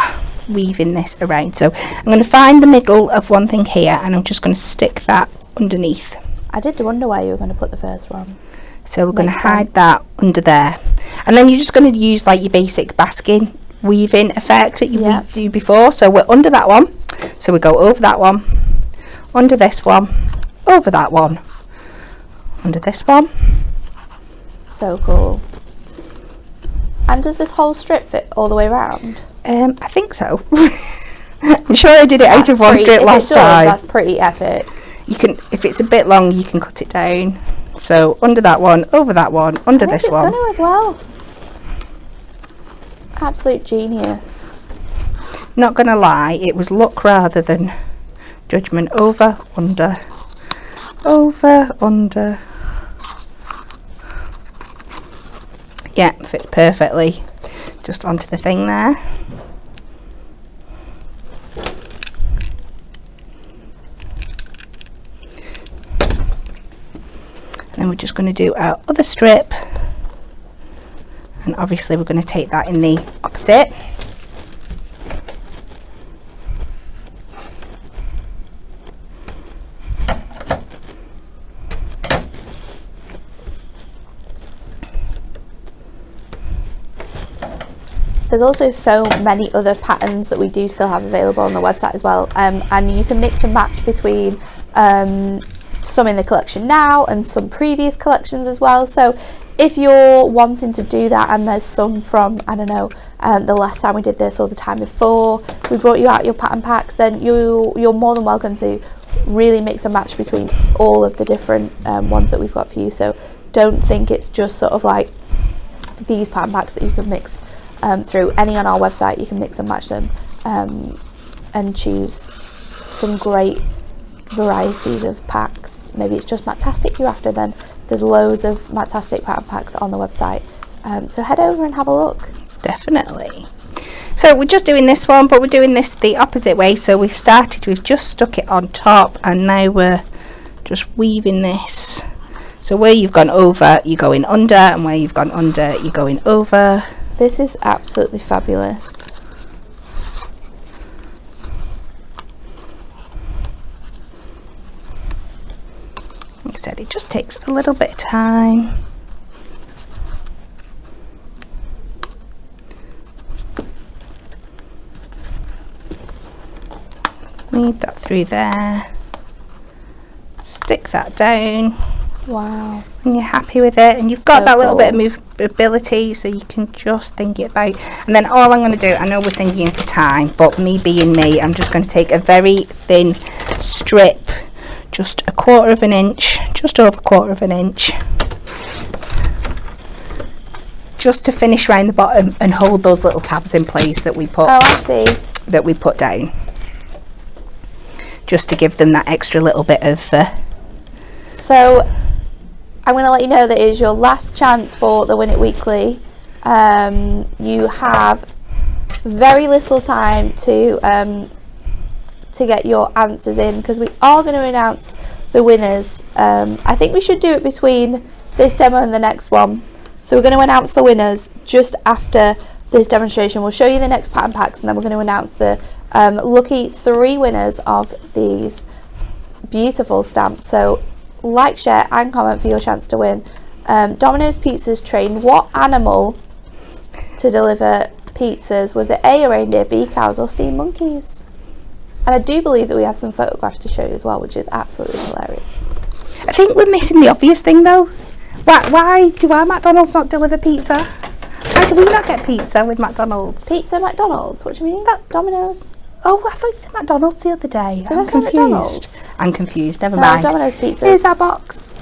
weaving this around. So I'm going to find the middle of one thing here and I'm just going to stick that underneath. I did wonder why you were going to put the first one. So we're going to hide that under there, and then you're just going to use like your basic basking weaving effect that you do before. So we're under that one, so we go over that one, under this one, over that one, under this one. So cool. And does this whole strip fit all the way around? I think so. I'm sure I did it out of one strip last time. That's pretty epic. You can, if it's a bit long, you can cut it down. So under that one, over that one, under this one. It's gonna as well. Absolute genius. Not gonna lie, it was luck rather than judgment. Over, under, under. Yeah, fits perfectly just onto the thing there. And then we're just going to do our other strip, and obviously we're going to take that in the opposite. There's also so many other patterns that we do still have available on the website as well, and you can mix and match between some in the collection now and some previous collections as well. So if you're wanting to do that and there's some from, I don't know, the last time we did this or the time before we brought you out your pattern packs, then you're more than welcome to really mix and match between all of the different ones that we've got for you. So don't think it's just sort of like these pattern packs that you can mix through. Any on our website, you can mix and match them and choose some great varieties of packs. Maybe it's just Matastic you're after, then there's loads of Matastic pattern packs on the website. So head over and have a look. Definitely. So we're just doing this one, but we're doing this the opposite way. So we've just stuck it on top, and now we're just weaving this. So where you've gone over, you're going under, and where you've gone under, you're going over. This is absolutely fabulous. Like I said, it just takes a little bit of time. Weave that through there, stick that down. Wow. And you're happy with it, and you've got that little bit of movability, so you can just think it about. And then all I'm going to do, I know we're thinking for time, but me being me, I'm just going to take a very thin strip, just a 1/4 of an inch, just over 1/4 of an inch, just to finish around the bottom and hold those little tabs in place that we put. Oh, I see. That we put down, just to give them that extra little bit of. So I'm going to let you know that it is your last chance for the Win It Weekly. You have very little time to get your answers in, because we are going to announce the winners. I think we should do it between this demo and the next one. So we're going to announce the winners just after this demonstration. We'll show you the next pattern packs, and then we're going to announce the lucky 3 winners of these beautiful stamps. So like, share and comment for your chance to win. Domino's Pizzas trained what animal to deliver pizzas? Was it A, a reindeer, B, cows, or C, monkeys? And I do believe that we have some photographs to show you as well, which is absolutely hilarious. I think we're missing the obvious thing though. Why do our McDonald's not deliver pizza? Why do we not get pizza with McDonald's? Pizza McDonald's? What do you mean? Domino's? Oh, I thought you said McDonald's the other day. I'm confused. I'm confused. Never mind. Domino's pizzas. Here's our box.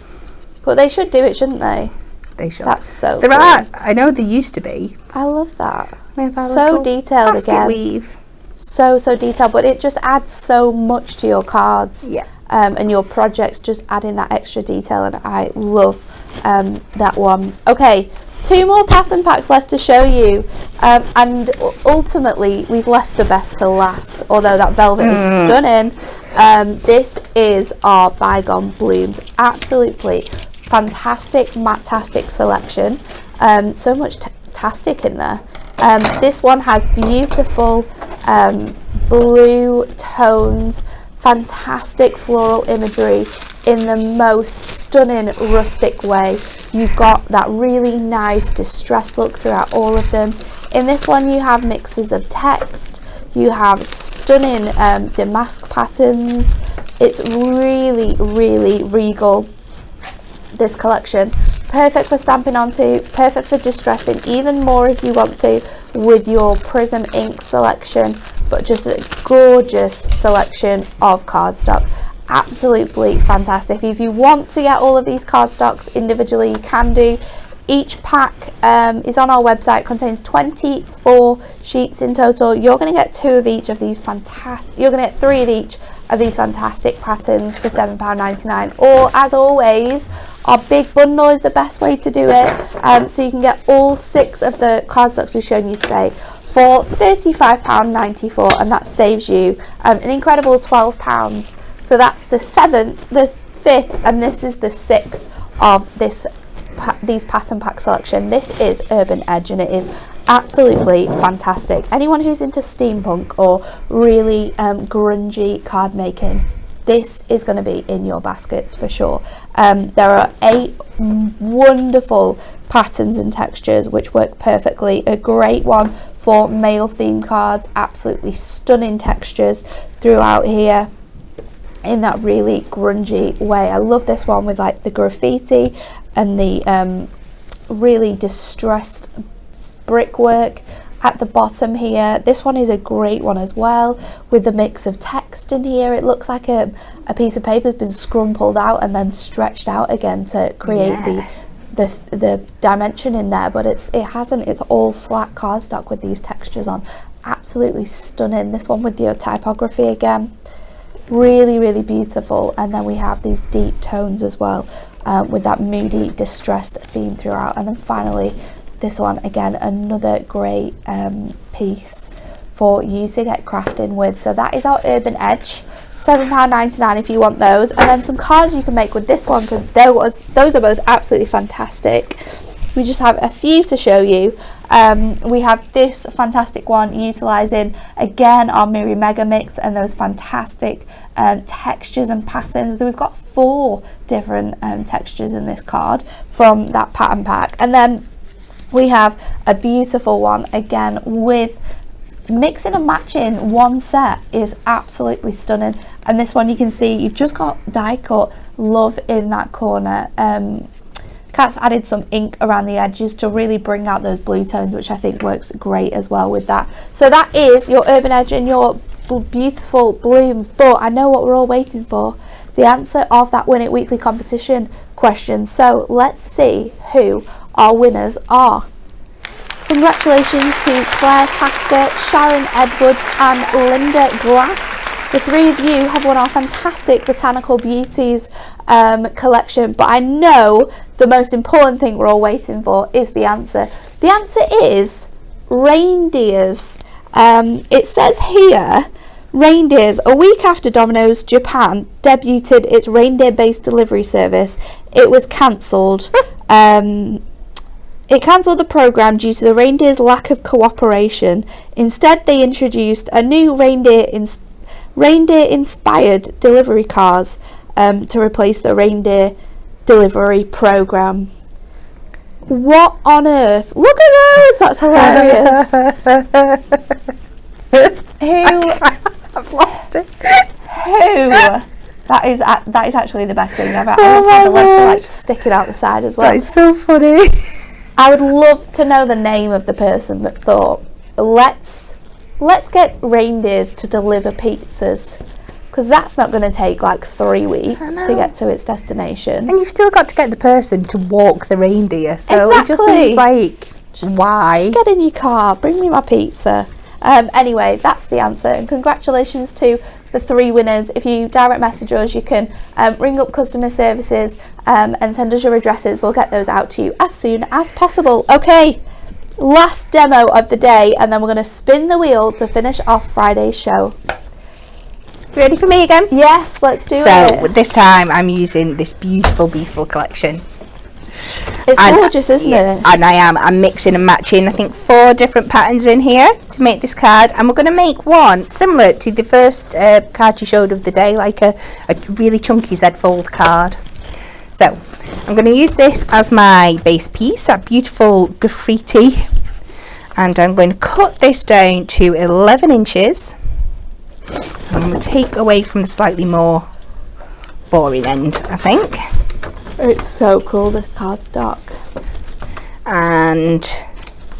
But they should do it, shouldn't they? They should. That's so there cool. are. I know there used to be. I love that. So detailed again. Weave. So detailed, but it just adds so much to your cards. Yeah. And your projects, just adding that extra detail, and I love that one. Okay, 2 more pattern packs left to show you, and ultimately we've left the best to last, although that velvet is stunning. This is our Bygone Blooms. Absolutely fantastic Matastic selection. So much tastic in there. This one has beautiful blue tones, fantastic floral imagery in the most stunning rustic way. You've got that really nice distressed look throughout all of them. In this one you have mixes of text, you have stunning damask patterns. It's really, really regal, this collection. Perfect for stamping onto, perfect for distressing, even more if you want to with your Prism ink selection, but just a gorgeous selection of cardstock. Absolutely fantastic. If you want to get all of these cardstocks individually, you can do. Each pack is on our website, contains 24 sheets in total. You're going to get 2 of each of these fantastic, you're going to get 3 of each of these fantastic patterns for £7.99, or as always, our big bundle is the best way to do it. So you can get all 6 of the cardstocks we've shown you today for £35.94, and that saves you an incredible £12. So that's the 7th, the 5th, and this is the 6th of these pattern pack selection. This is Urban Edge, and it is absolutely fantastic. Anyone who's into steampunk or really grungy card making, this is going to be in your baskets for sure. There are 8 wonderful patterns and textures which work perfectly. A great one for male theme cards, absolutely stunning textures throughout here in that really grungy way. I love this one with like the graffiti and the really distressed brickwork. at the bottom here. This one is a great one as well, with the mix of text in here. It looks like a piece of paper has been scrumpled out and then stretched out again to create the dimension in there, but it hasn't. It's all flat cardstock with these textures on. Absolutely stunning. This one with the typography again, really, really beautiful. And then we have these deep tones as well, with that moody, distressed theme throughout. And then finally, this one again, another great piece for you to get crafting with. So that is our Urban Edge, £7.99 if you want those. And then some cards you can make with this one, because those are both absolutely fantastic. We just have a few to show you. We have this fantastic one utilising again our Miri Mega Mix and those fantastic textures and patterns. We've got 4 different textures in this card from that pattern pack. And then we have a beautiful one again with mixing and matching. One set is absolutely stunning, and this one you can see you've just got die cut love in that corner. Kat's added some ink around the edges to really bring out those blue tones, which I think works great as well with that. So that is your Urban Edge and your beautiful blooms. But I know what we're all waiting for, the answer of that Win It Weekly competition question. So let's see who our winners are. Congratulations to Claire Tasker, Sharon Edwards and Linda Glass. The 3 of you have won our fantastic Botanical Beauties collection, but I know the most important thing we're all waiting for is the answer. The answer is reindeers. It says here, reindeers. A week after Domino's Japan debuted its reindeer-based delivery service, it was cancelled. It cancelled the programme due to the reindeer's lack of cooperation. Instead, they introduced a new reindeer-inspired delivery cars to replace the reindeer delivery programme. What on earth? Look at those! That's hilarious. I've lost it. Who? That is actually the best thing ever. I love how the legs are like sticking out the side as well. That is so funny. I would love to know the name of the person that thought, let's get reindeers to deliver pizzas, because that's not going to take like 3 weeks to get to its destination. And you've still got to get the person to walk the reindeer, so exactly. It just seems like, why? Just get in your car, bring me my pizza. Anyway, that's the answer, and congratulations to the 3 winners. If you direct message us, you can ring up customer services and send us your addresses. We'll get those out to you as soon as possible. Okay, last demo of the day, and then we're going to spin the wheel to finish off Friday's show. Ready for me again? Yes, let's do it. So this time I'm using this beautiful collection. It's gorgeous, isn't it? And I'm mixing and matching, I think 4 different patterns in here to make this card, and we're going to make one similar to the first card you showed of the day, like a really chunky Z-fold card. So I'm going to use this as my base piece, that beautiful graffiti, and I'm going to cut this down to 11 inches. I'm going to take away from the slightly more boring end, I think. It's so cool, this cardstock. And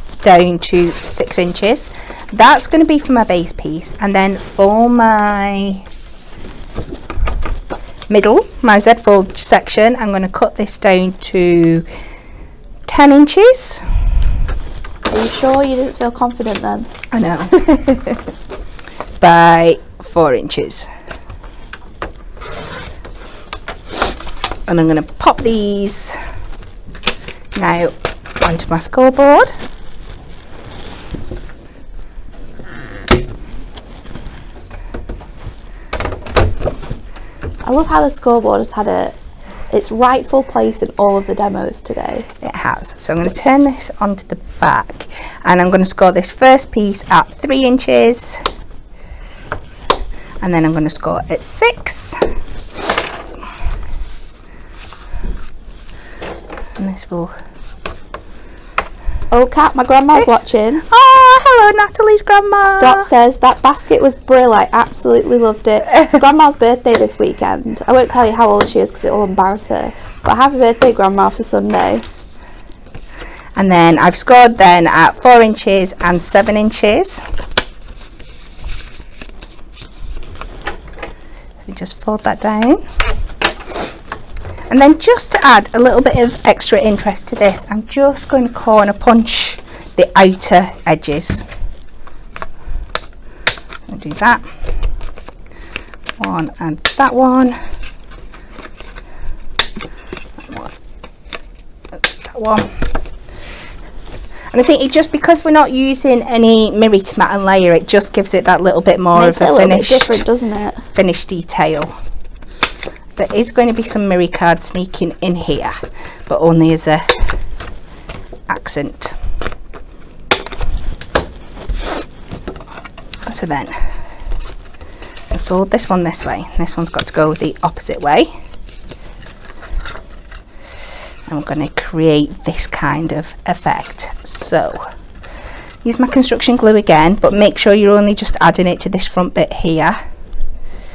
it's down to 6 inches. That's going to be for my base piece, and then for my middle, my Z-fold section, I'm going to cut this down to 10 inches. Are you sure you didn't feel confident then? I know. By 4 inches. And I'm going to pop these now onto my scoreboard. I love how the scoreboard has had its rightful place in all of the demos today. It has. So I'm going to turn this onto the back, and I'm going to score this first piece at 3 inches, and then I'm going to score at 6. And this will... Oh, Kat, my grandma's watching. Oh, hello, Natalie's grandma. Dot says, that basket was brilliant. I absolutely loved it. It's Grandma's birthday this weekend. I won't tell you how old she is because it will embarrass her. But happy birthday, Grandma, for Sunday. And then I've scored then at 4 inches and 7 inches. So we just fold that down. And then just to add a little bit of extra interest to this, I'm just going to corner punch the outer edges. I'll do that one and that one. That one. And I think it just, because we're not using any mirror to mat and layer, it just gives it that little bit more of a finished, different, doesn't it? Finished detail. There is going to be some mirror card sneaking in here, but only as a accent. So then I fold this one this way. This one's got to go the opposite way. I'm going to create this kind of effect. So use my construction glue again, but make sure you're only just adding it to this front bit here.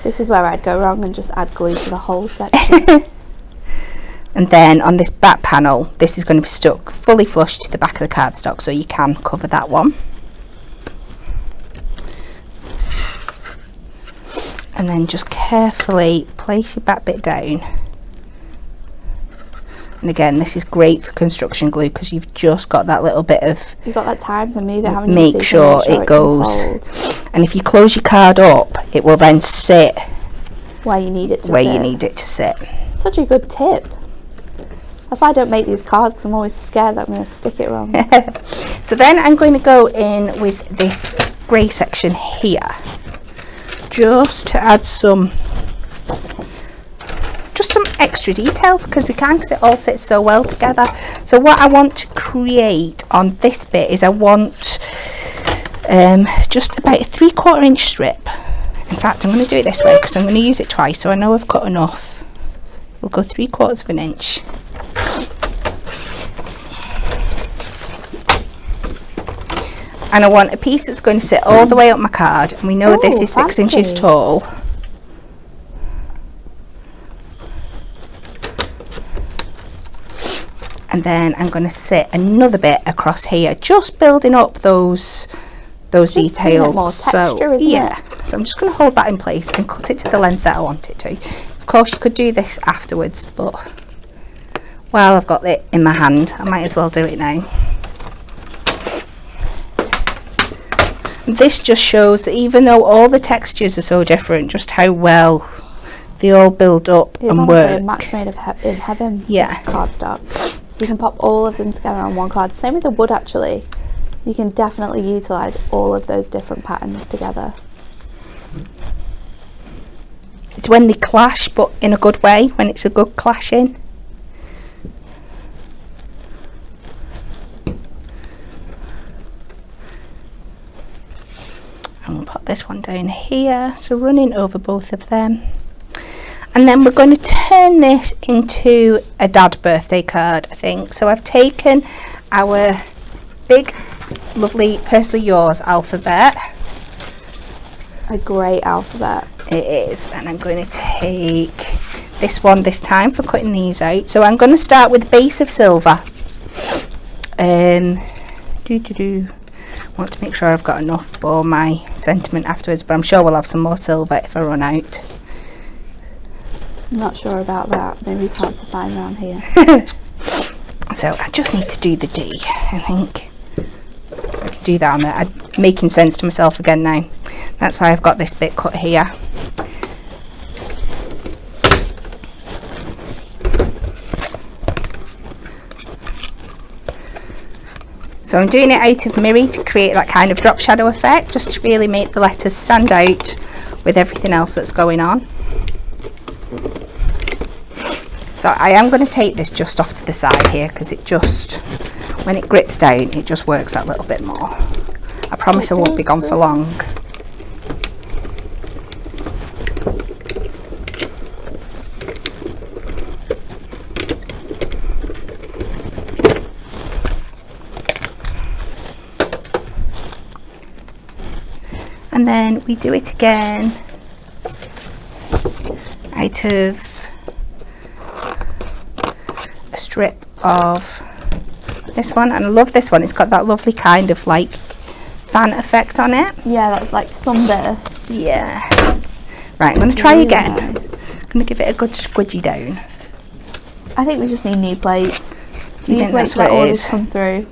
This is where I'd go wrong and just add glue to the whole section. And then on this back panel, this is going to be stuck fully flush to the back of the cardstock, so you can cover that one. And then just carefully place your back bit down. And again, this is great for construction glue because you've just got that little bit of, you've got that time to move it, haven't you? make sure it goes. And if you close your card up, it will then sit where you need it to where sit. you need it to sit. Such a good tip. That's why I don't make these cards, because I'm always scared that I'm going to stick it wrong. So then I'm going to go in with this grey section here, just to add some extra details, because we can, because it all sits so well together. So what I want to create on this bit is I want just about a 3/4 inch strip. In fact, I'm going to do it this way because I'm going to use it twice, so I know I've cut enough. We'll go 3/4 of an inch. And I want a piece that's going to sit all the way up my card, and we know this is 6 inches tall. And then I'm going to sit another bit across here, just building up those details. More texture, isn't yeah, it? so I'm just going to hold that in place and cut it to the length that I want it to. Of course, you could do this afterwards, but while I've got it in my hand, I might as well do it now. This just shows that even though all the textures are so different, just how well they all build up and work. It's a match made in heaven. Yeah. This cardstock. You can pop all of them together on one card. Same with the wood, actually. You can definitely utilise all of those different patterns together. It's when they clash, but in a good way, when it's a good clashing. And we'll put this one down here, so running over both of them. And then we're going to turn this into a dad birthday card, I think. So I've taken our big, lovely Personally Yours alphabet. A great alphabet. It is. And I'm going to take this one this time for cutting these out. So I'm going to start with a base of silver. Want to make sure I've got enough for my sentiment afterwards, but I'm sure we'll have some more silver if I run out. I'm not sure about that. Maybe it's hard to find around here. So I just need to do the D, I think. So I can do that on there. I'm making sense to myself again now. That's why I've got this bit cut here. So I'm doing it out of mirror to create that kind of drop shadow effect, just to really make the letters stand out with everything else that's going on. So I am going to take this just off to the side here, because it just, when it grips down, it just works that little bit more. I promise I won't be gone for long. And then we do it again out of a strip of This one, and I love this one. It's got that lovely kind of like fan effect on it. Yeah, that's like sunburst. Yeah. Right, I'm going to try again. Nice. I'm going to give it a good squidgy down. I think we just need new plates. Do you think that's what it is? Come through.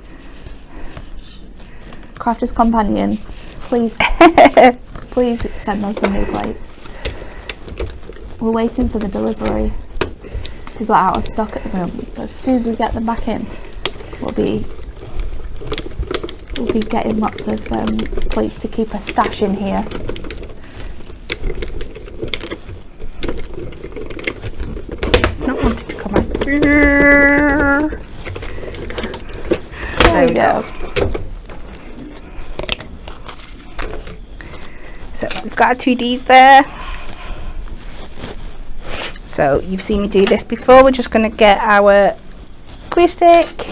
Crafter's Companion, please, please send us some new plates. We're waiting for the delivery because we're out of stock at the moment. But as soon as we get them back in, we'll be getting lots of plates to keep a stash in here. It's not wanting to come out. There we go. So we've got our 2Ds there. So you've seen me do this before. We're just going to get our glue stick.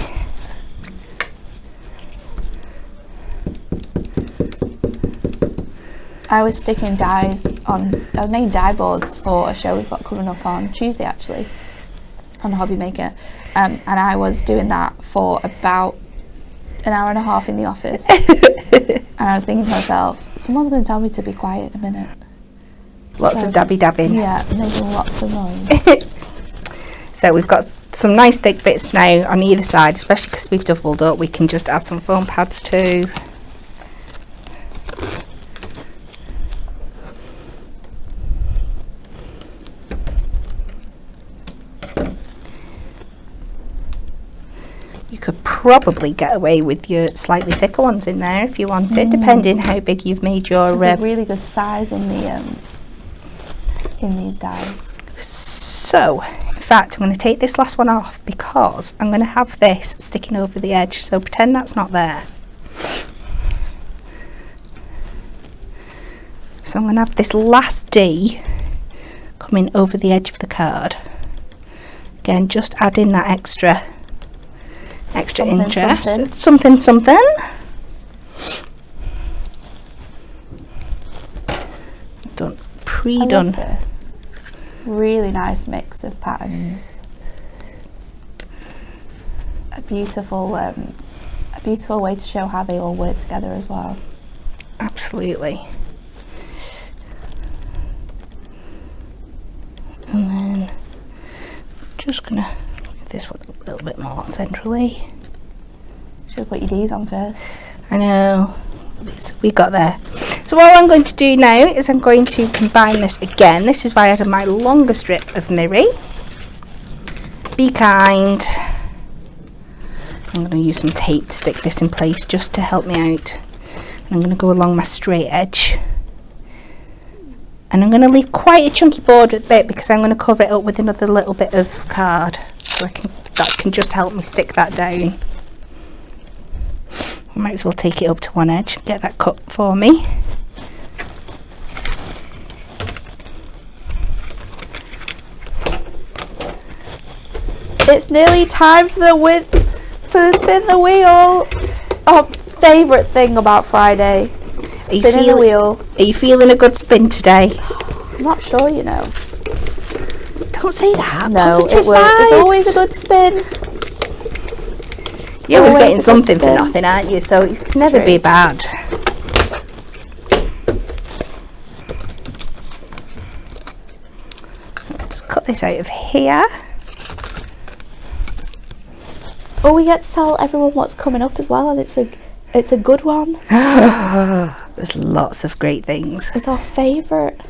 I was sticking dies on, I made die boards for a show we've got coming up on Tuesday actually, on the Hobby Maker, and I was doing that for about an hour and a half in the office. And I was thinking to myself, someone's going to tell me to be quiet in a minute. Lots of dabby dabbing. Yeah, making lots of noise. So we've got some nice thick bits now on either side, especially because we've doubled up. We can just add some foam pads too. You could probably get away with your slightly thicker ones in there if you wanted, depending how big you've made your. There's a really good size in the in these dies. So, in fact, I'm going to take this last one off because I'm going to have this sticking over the edge. So pretend that's not there. So I'm going to have this last D coming over the edge of the card. Again, just add in that extra interest. Something. Pre-done. I love this. Really nice mix of patterns. A beautiful way to show how they all work together as well. Absolutely. And then just gonna give this one a little bit more centrally. Should have put your D's on first. I know, we got there. So all I'm going to do now is I'm going to combine this again. This is why I had my longer strip of mirri. Be kind. I'm going to use some tape to stick this in place just to help me out. And I'm going to go along my straight edge. And I'm going to leave quite a chunky border bit because I'm going to cover it up with another little bit of card. So that can just help me stick that down. I might as well take it up to one edge and get that cut for me. It's nearly time for the spin the wheel. Oh, favourite thing about Friday. Spinning the wheel. Are you feeling a good spin today? I'm not sure, you know. Don't say that. No, Positive it's always a good spin. You're always getting something for nothing, aren't you? So it can never be bad. Just cut this out of here. Oh, we get to tell everyone what's coming up as well, and it's a good one. There's lots of great things. It's our favourite.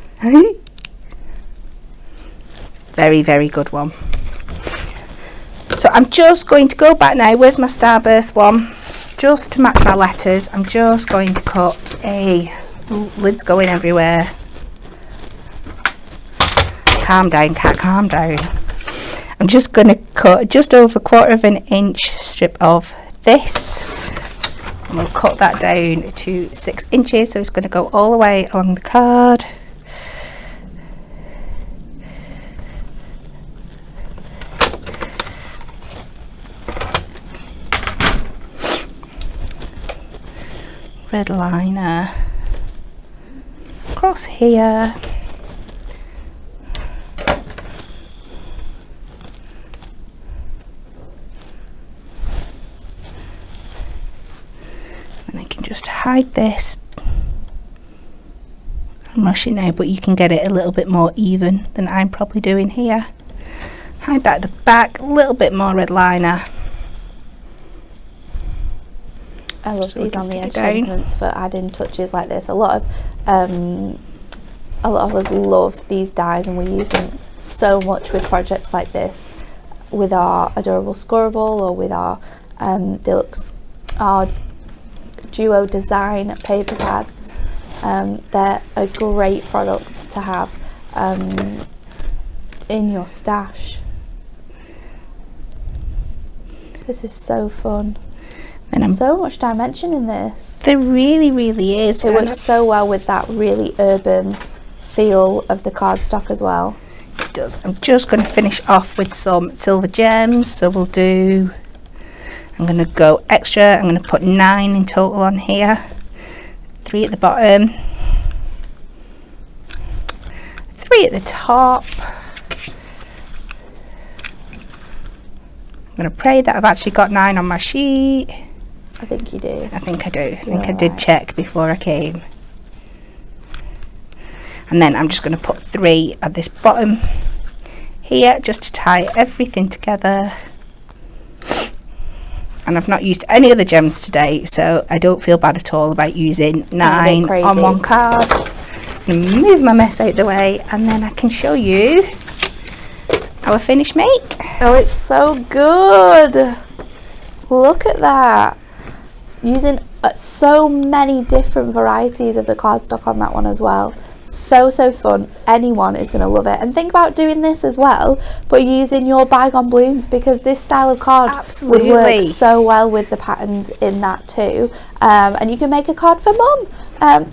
Very, very good one. So I'm just going to go back now. Where's my Starburst one? Just to match my letters, I'm just going to cut a... Ooh, lid's going everywhere. Calm down, cat, calm down. I'm just going to cut just over 1/4 inch strip of this. And we'll cut that down to 6 inches. So it's going to go all the way along the card. Red liner across here, hide this. I'm rushing now, but you can get it a little bit more even than I'm probably doing here. Hide that at the back, a little bit more red liner. I love these on the edge segments for adding touches like this. A lot of us love these dies, and we use them so much with projects like this, with our Adorable Scorable or with our our Duo Design paper pads. They're a great product to have in your stash. This is so fun. And so much dimension in this. There really, really is. It works so well with that really urban feel of the cardstock as well. It does. I'm just going to finish off with some silver gems. So I'm going to go extra. I'm going to put 9 in total on here. 3 at the bottom. 3 at the top. I'm going to pray that I've actually got 9 on my sheet. I think you do. I think I do. I think I did check before I came. And then I'm just going to put 3 at this bottom here just to tie everything together. And I've not used any other gems today, so I don't feel bad at all about using 9 on one card. I'm going to move my mess out the way, and then I can show you our finished make. Oh, it's so good. Look at that. Using so many different varieties of the cardstock on that one as well. So fun. Anyone is going to love it. And think about doing this as well, but using your Bygone Blooms, because this style of card would work so well with the patterns in that too. And you can make a card for mum.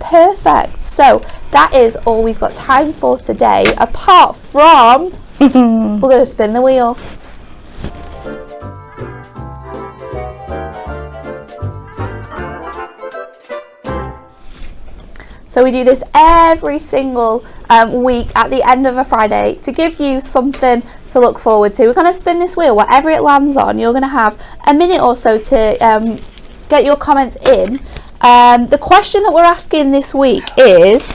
Perfect. So that is all we've got time for today, apart from we're going to spin the wheel. So we do this every single week at the end of a Friday to give you something to look forward to. We're going to spin this wheel, whatever it lands on. You're going to have a minute or so to get your comments in. The question that we're asking this week is,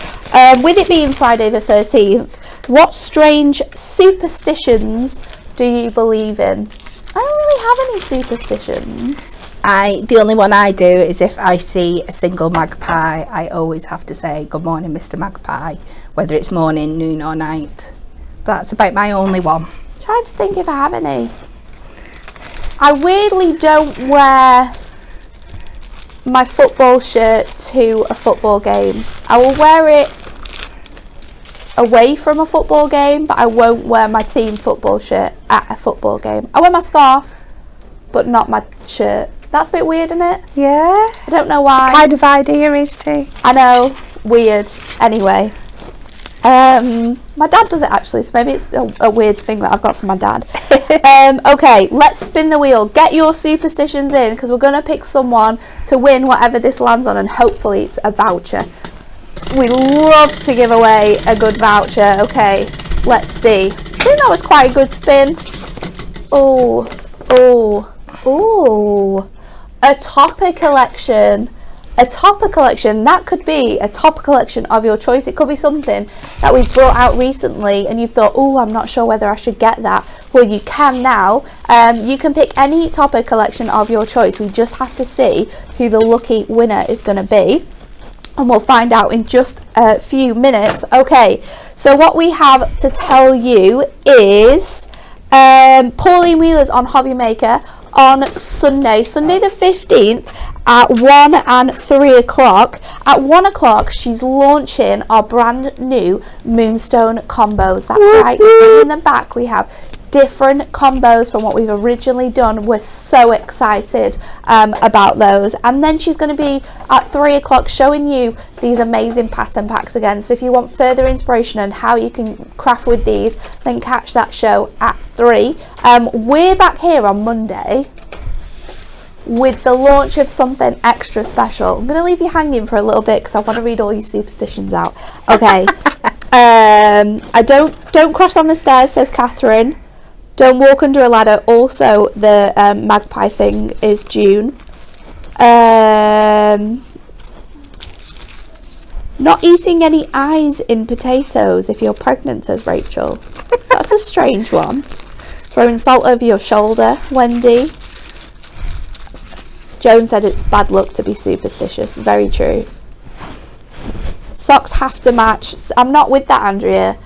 with it being Friday the 13th, what strange superstitions do you believe in? I don't really have any superstitions. The only one I do is if I see a single magpie, I always have to say, "Good morning, Mr. Magpie," whether it's morning, noon or night. But that's about my only one. Trying to think if I have any. I weirdly don't wear my football shirt to a football game. I will wear it away from a football game, but I won't wear my team football shirt at a football game. I wear my scarf, but not my shirt. That's a bit weird, isn't it? Yeah. I don't know why. What kind of idea is too? I know. Weird. Anyway. My dad does it actually, so maybe it's a weird thing that I've got from my dad. Okay, let's spin the wheel. Get your superstitions in, because we're going to pick someone to win whatever this lands on, and hopefully it's a voucher. We love to give away a good voucher. Okay, let's see. I think that was quite a good spin. Oh. A topper collection. A topper collection. That could be a topper collection of your choice. It could be something that we've brought out recently and you've thought, oh, I'm not sure whether I should get that. Well, you can now. You can pick any topper collection of your choice. We just have to see who the lucky winner is going to be, and we'll find out in just a few minutes. Okay, so what we have to tell you is Pauline Wheeler's on Hobby Maker on Sunday the 15th at 1 and 3 o'clock. At 1 o'clock, she's launching our brand new Moonstone combos. That's right, in the back we have different combos from what we've originally done. We're so excited about those. And then she's going to be at 3 o'clock showing you these amazing pattern packs again. So if you want further inspiration on how you can craft with these, then catch that show at 3. We're back here on Monday with the launch of something extra special. I'm going to leave you hanging for a little bit because I want to read all your superstitions out. Okay. I don't cross on the stairs, says Catherine. Don't walk under a ladder. Also, the magpie thing is June. Not eating any eyes in potatoes if you're pregnant, says Rachel. That's a strange one. Throwing salt over your shoulder, Wendy. Joan said it's bad luck to be superstitious. Very true. Socks have to match. I'm not with that, Andrea.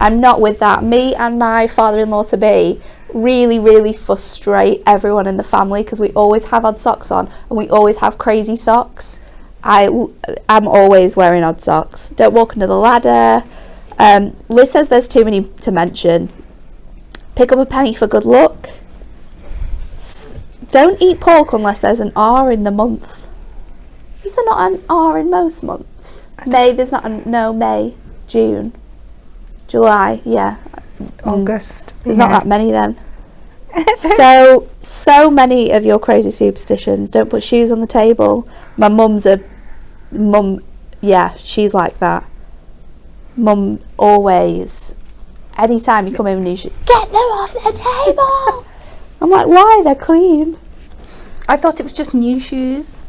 I'm not with that. Me and my father-in-law to be really frustrate everyone in the family because we always have odd socks on and we always have crazy socks. I'm always wearing odd socks. Don't walk under the ladder. Liz says there's too many to mention. Pick up a penny for good luck. Don't eat pork unless there's an R in the month. Is there not an R in most months? May, there's not May, June, July, yeah. August. There's not that many then. So many of your crazy superstitions. Don't put shoes on the table. My mum, yeah, she's like that. Mum always, anytime you come in with new shoes, get them off the table. I'm like, why? They're clean. I thought it was just new shoes.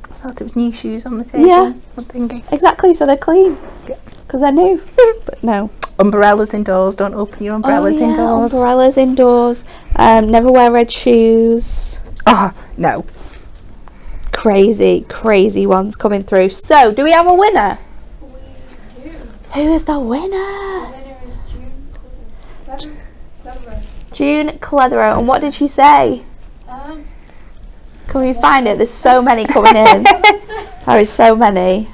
I thought it was new shoes on the table. Yeah, I'm thinking. Exactly, so they're clean. Because they're new. But no. Umbrellas indoors. Don't open your umbrellas indoors. Umbrellas indoors. Never wear red shoes. Oh, no. Crazy ones coming through. So, do we have a winner? We do. Who is the winner? The winner is June Cleverer. June Cletherow. And what did she say? Can we find it? There's so many coming in. There is so many.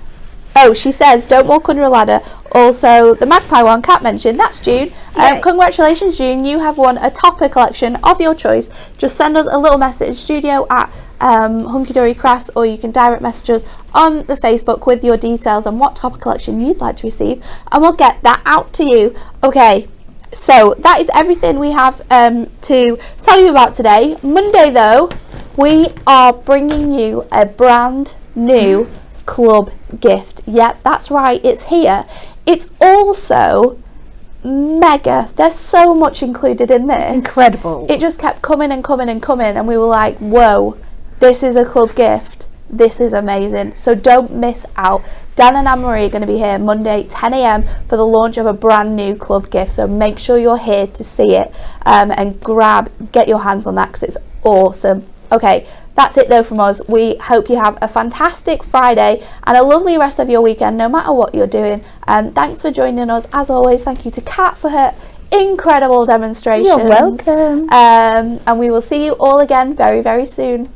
Oh, she says, don't walk under a ladder. Also, the magpie one, Kat mentioned, that's June. Congratulations, June. You have won a topper collection of your choice. Just send us a little message, studio at Hunky Dory Crafts, or you can direct message us on the Facebook with your details and what topper collection you'd like to receive, and we'll get that out to you. Okay, so that is everything we have to tell you about today. Monday, though, we are bringing you a brand new club gift. Yep, that's right, it's here. It's also mega. There's so much included in this. It's incredible. It just kept coming and coming and coming, and we were like, whoa, this is a club gift. This is amazing. So don't miss out. Dan and Anne-Marie are going to be here Monday 10 a.m. for the launch of a brand new club gift. So make sure you're here to see it and get your hands on that because it's awesome. Okay, that's it though from us. We hope you have a fantastic Friday and a lovely rest of your weekend, no matter what you're doing. Thanks for joining us. As always, thank you to Kat for her incredible demonstrations. You're welcome. And we will see you all again very, very soon.